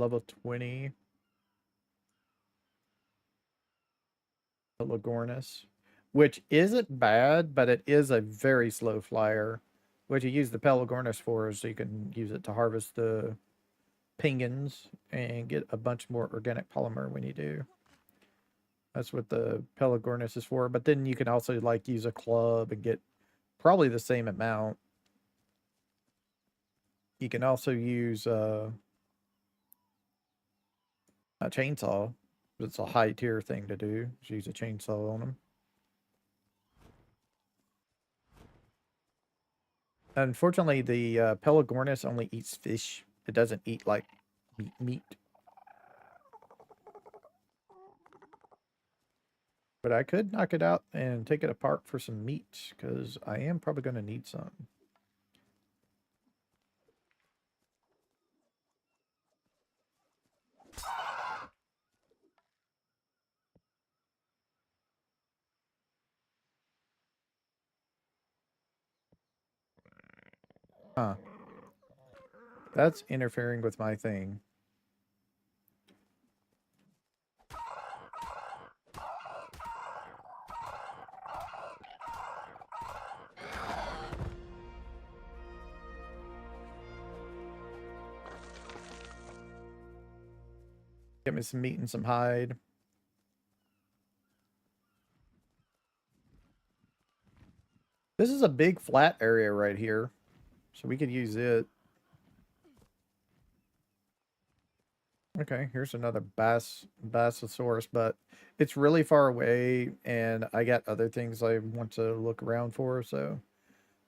Level 20. Pelagornis. Which isn't bad, but it is a very slow flyer. What you use the Pelagornis for is so you can use it to harvest the pingans and get a bunch more organic polymer when you do. That's what the Pelagornis is for. But then you can also like use a club and get probably the same amount. You can also use a chainsaw. It's a high tier thing to do. Just use a chainsaw on them. Unfortunately, the Pelagornis only eats fish. It doesn't eat like meat. But I could knock it out and take it apart for some meat, because I am probably going to need some. Huh. That's interfering with my thing. Get me some meat and some hide. This is a big flat area right here, so we could use it. Okay, here's another Bassosaurus, but it's really far away, and I got other things I want to look around for, so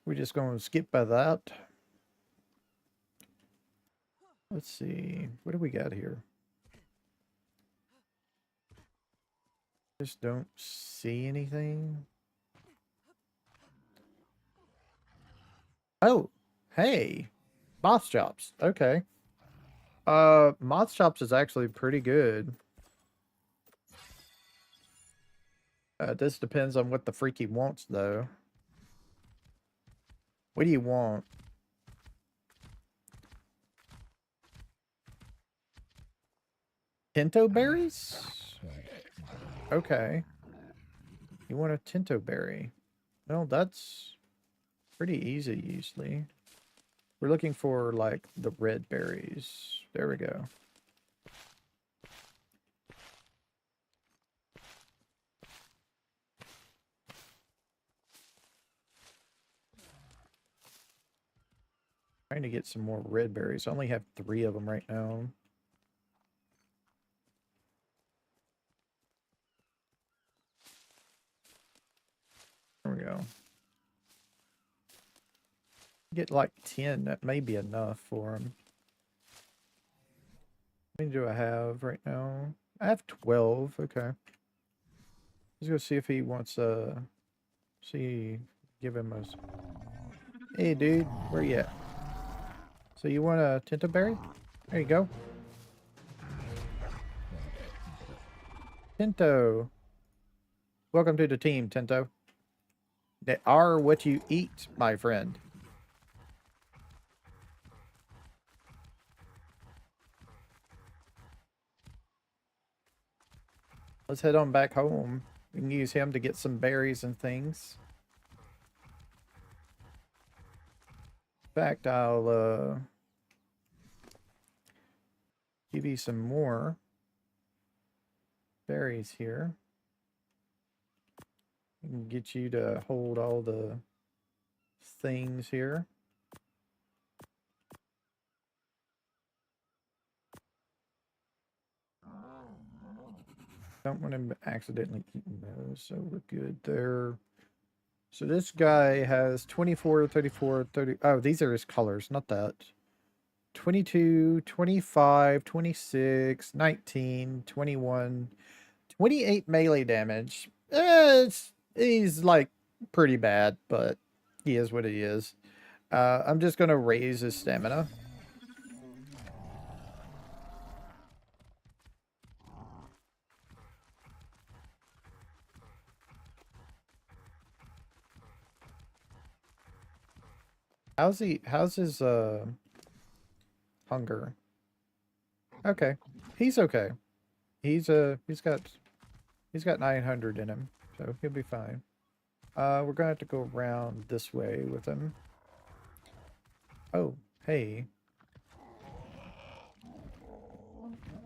we're just going to skip by that. Let's see, what do we got here? Just don't see anything. Oh, hey, Moth Chops. Okay. Moth Chops is actually pretty good. This depends on what the freaky wants, though. What do you want? Tinto berries? Okay. You want a tinto berry? Well, that's pretty easy usually. We're looking for like the red berries. There we go. Trying to get some more red berries. I only have 3 of them right now. There we go. Get like 10. That may be enough for him. How many do I have right now? I have 12. Okay. Let's go see if he wants see, give him a. Hey, dude, where you at? So you want a tinto berry? There you go. Tinto. Welcome to the team, Tinto. They are what you eat, my friend. Let's head on back home. We can use him to get some berries and things. In fact, I'll give you some more berries here. We can get you to hold all the things here. Don't want him accidentally eating those, so we're good there. So this guy has 24, 34, 30. Oh, these are his colors, not that. 22, 25, 26, 19, 21, 28 melee damage. He's like pretty bad, but he is what he is. I'm just going to raise his stamina. How's his hunger? Okay. He's okay. He's got 900 in him, so he'll be fine. We're gonna have to go around this way with him. Oh, hey.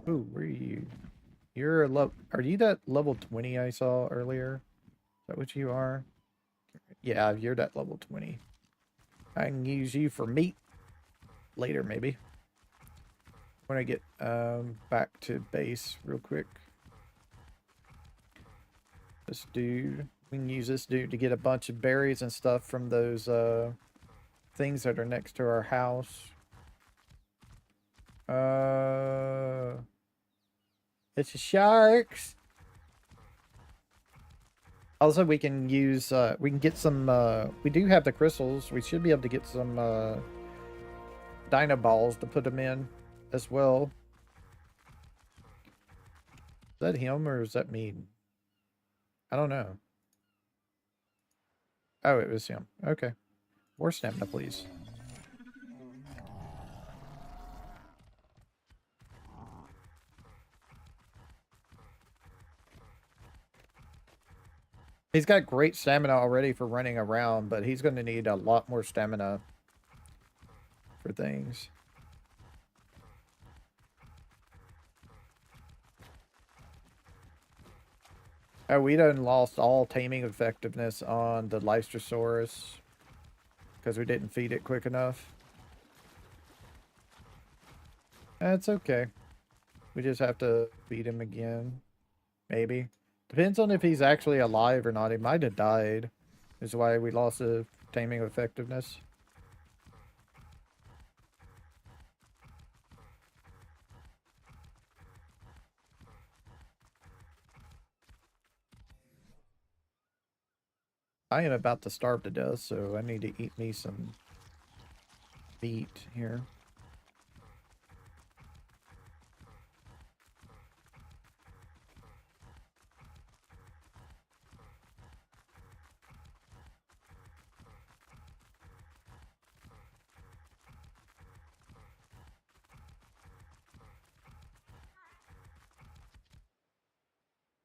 Ooh, where are you? You're a level. Are you that level 20 I saw earlier? Is that what you are? Yeah, you're that level 20. I can use you for meat later, maybe. When I get back to base real quick. This dude. We can use this dude to get a bunch of berries and stuff from those things that are next to our house. It's the sharks. Also, we can use, we can get some, we do have the crystals. We should be able to get some, dino balls to put them in as well. Is that him or is that me? I don't know. Oh, it was him. Okay. More stamina, please. He's got great stamina already for running around, but he's going to need a lot more stamina for things. Oh, we done lost all taming effectiveness on the Lystrosaurus because we didn't feed it quick enough. That's okay. We just have to feed him again. Maybe. Depends on if he's actually alive or not. He might have died. Is why we lost the taming effectiveness. I am about to starve to death, so I need to eat me some meat here.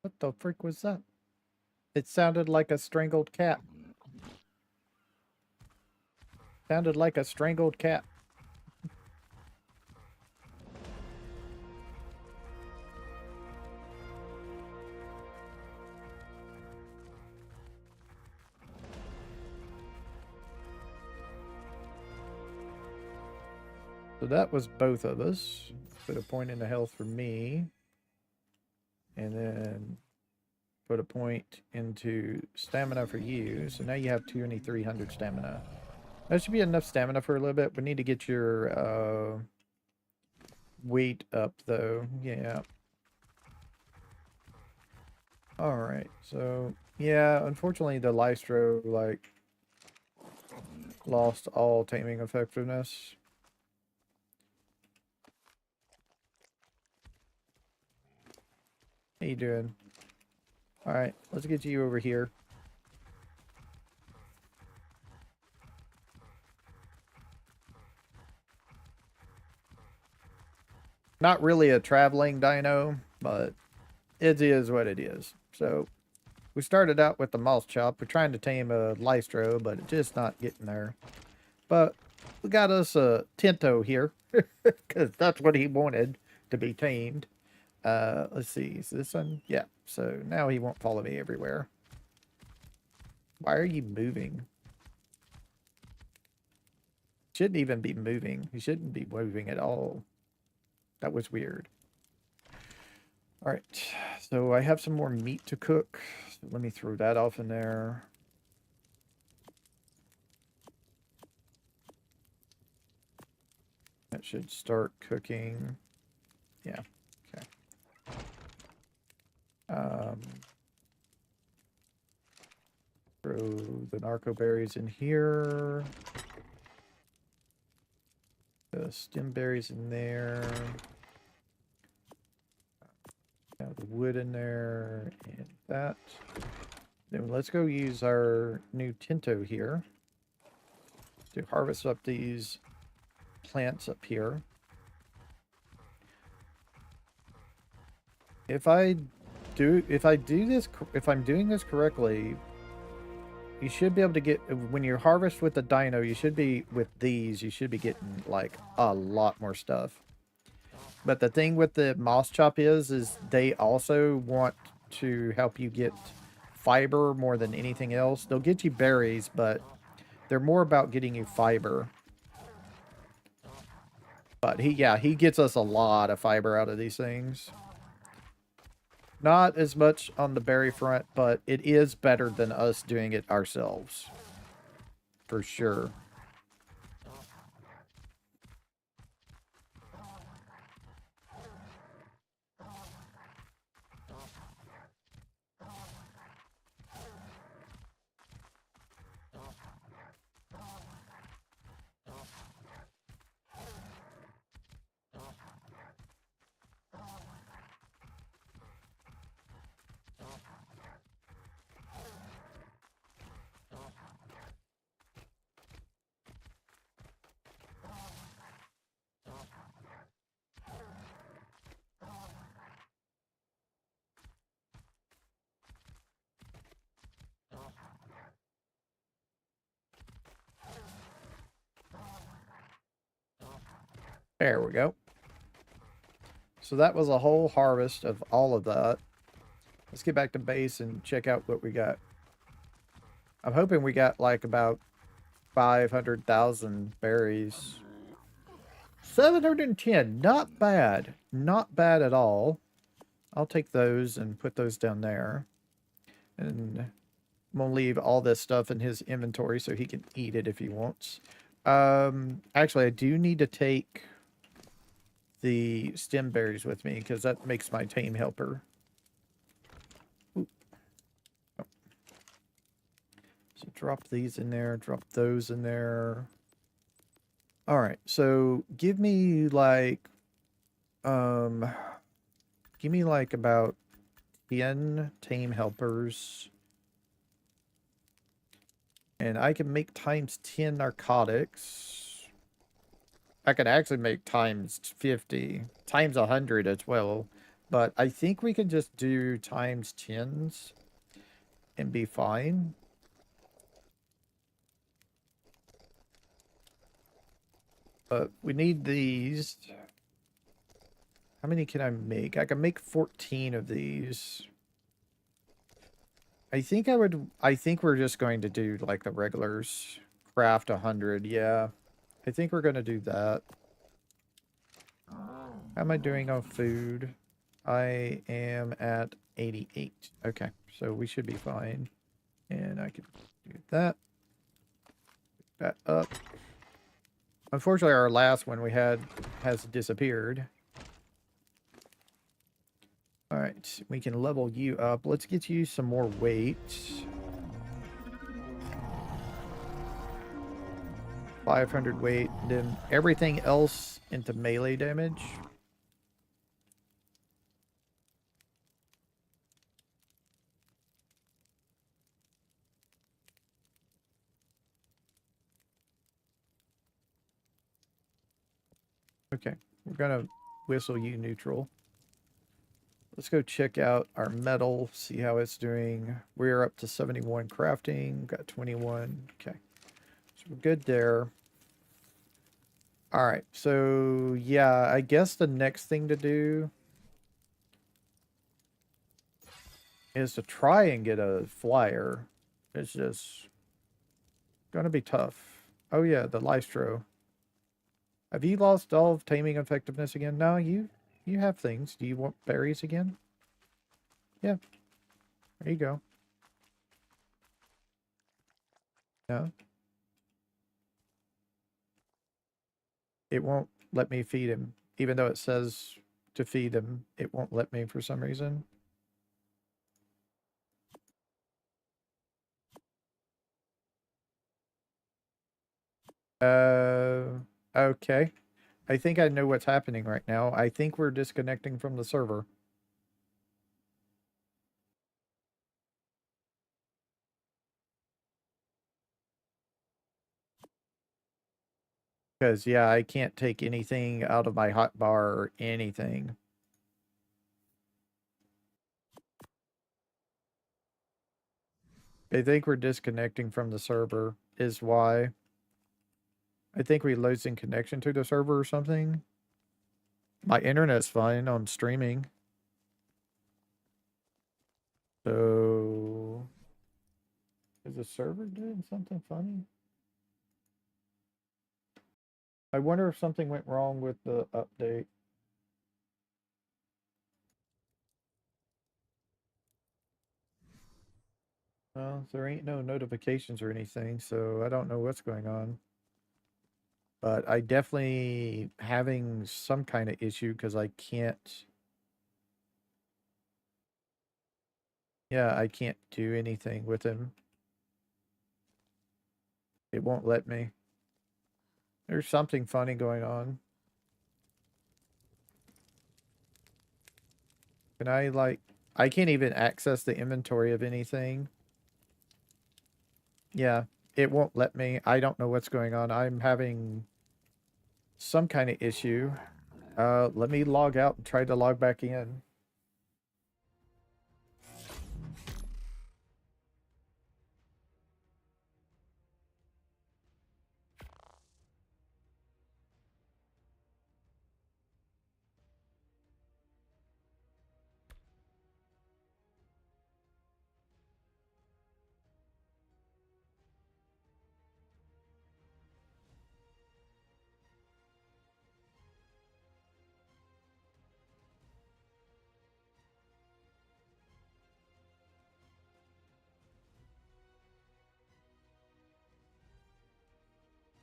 What the frick was that? It sounded like a strangled cat. Sounded like a strangled cat. So that was both of us. Put a point in the health for me. And then put a point into stamina for you. So now you have 2,300 stamina. That should be enough stamina for a little bit. We need to get your weight up though. Yeah. Alright, so yeah, unfortunately the Lystro like lost all taming effectiveness. How you doing? Alright, let's get you over here. Not really a traveling dino, but it is what it is. So we started out with the mouse chop. We're trying to tame a Lystro, but it's just not getting there. But we got us a Tinto here, because that's what he wanted to be tamed. Let's see, is this one? Yeah, so now he won't follow me everywhere. Why are you moving? Shouldn't even be moving. He shouldn't be moving at all. That was weird. All right, so I have some more meat to cook. So let me throw that off in there. That should start cooking. Yeah, okay. Throw the narco berries in here. The stem berries in there. Got the wood in there and that. Then let's go use our new Tinto here. to harvest up these plants up here. If I'm doing this correctly, you should be able to get, when you harvest with the dino, you should be, with these, you should be getting, like, a lot more stuff. But the thing with the moss chop is they also want to help you get fiber more than anything else. They'll get you berries, but they're more about getting you fiber. But he gets us a lot of fiber out of these things. Not as much on the berry front, but it is better than us doing it ourselves. For sure. There we go. So that was a whole harvest of all of that. Let's get back to base and check out what we got. I'm hoping we got like about 500,000 berries. 710, not bad. Not bad at all. I'll take those and put those down there. And I'm going to leave all this stuff in his inventory so he can eat it if he wants. Actually, I do need to take the stem berries with me because that makes my tame helper. Ooh. Oh. So drop these in there, drop those in there. All right, so give me like about 10 tame helpers. And I can make times 10 narcotics. I could actually make times 50, times 100 as well. But I think we can just do times 10s and be fine. But we need these. How many can I make? I can make 14 of these. I think we're just going to do like the regulars. Craft 100, yeah. I think we're going to do that. How am I doing on food? I am at 88. Okay, so we should be fine. And I can do that. Pick that up. Unfortunately, our last one we had has disappeared. Alright, we can level you up. Let's get you some more weight. 500 weight, then everything else into melee damage. Okay, we're gonna whistle you neutral. Let's go check out our metal, see how it's doing. We're up to 71 crafting, got 21. Okay, so we're good there. All right, so yeah, I guess the next thing to do is to try and get a flyer. It's just gonna be tough. Oh yeah, the Lystro. Have you lost all of taming effectiveness again? No, you have things. Do you want berries again? Yeah. There you go. No. It won't let me feed him. Even though it says to feed him, it won't let me for some reason. Okay. I think I know what's happening right now. I think we're disconnecting from the server. Because, yeah, I can't take anything out of my hotbar or anything. I think we're disconnecting from the server is why. I think we're losing connection to the server or something. My internet's fine on streaming. So, is the server doing something funny? I wonder if something went wrong with the update. Well, there ain't no notifications or anything, so I don't know what's going on. But I definitely having some kind of issue because I can't. Yeah, I can't do anything with him. It won't let me. There's something funny going on. Can I, like, I can't even access the inventory of anything. Yeah, it won't let me. I don't know what's going on. I'm having some kind of issue. Let me log out and try to log back in.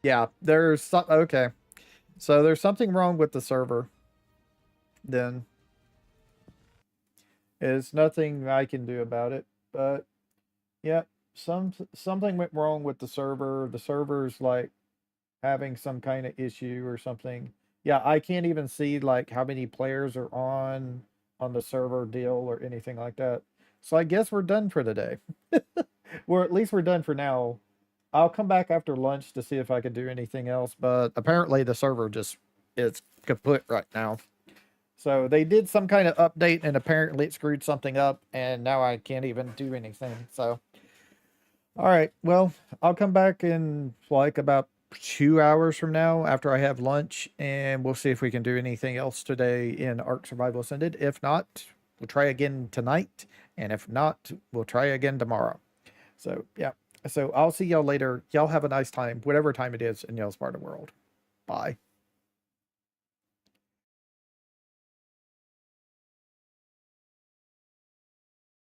Yeah, there's some, okay. So there's something wrong with the server. Then there's nothing I can do about it. But yeah, something went wrong with the server. The server's like having some kind of issue or something. Yeah, I can't even see like how many players are on the server deal or anything like that. So I guess we're done for the day. Or at least we're done for now. I'll come back after lunch to see if I could do anything else, but apparently the server just is kaput right now. So they did some kind of update and apparently it screwed something up and now I can't even do anything. So, all right. Well, I'll come back in like about 2 hours from now after I have lunch and we'll see if we can do anything else today in Ark Survival Ascended. If not, we'll try again tonight. And if not, we'll try again tomorrow. So, yeah. So I'll see y'all later. Y'all have a nice time, whatever time it is in y'all's part of the world. Bye.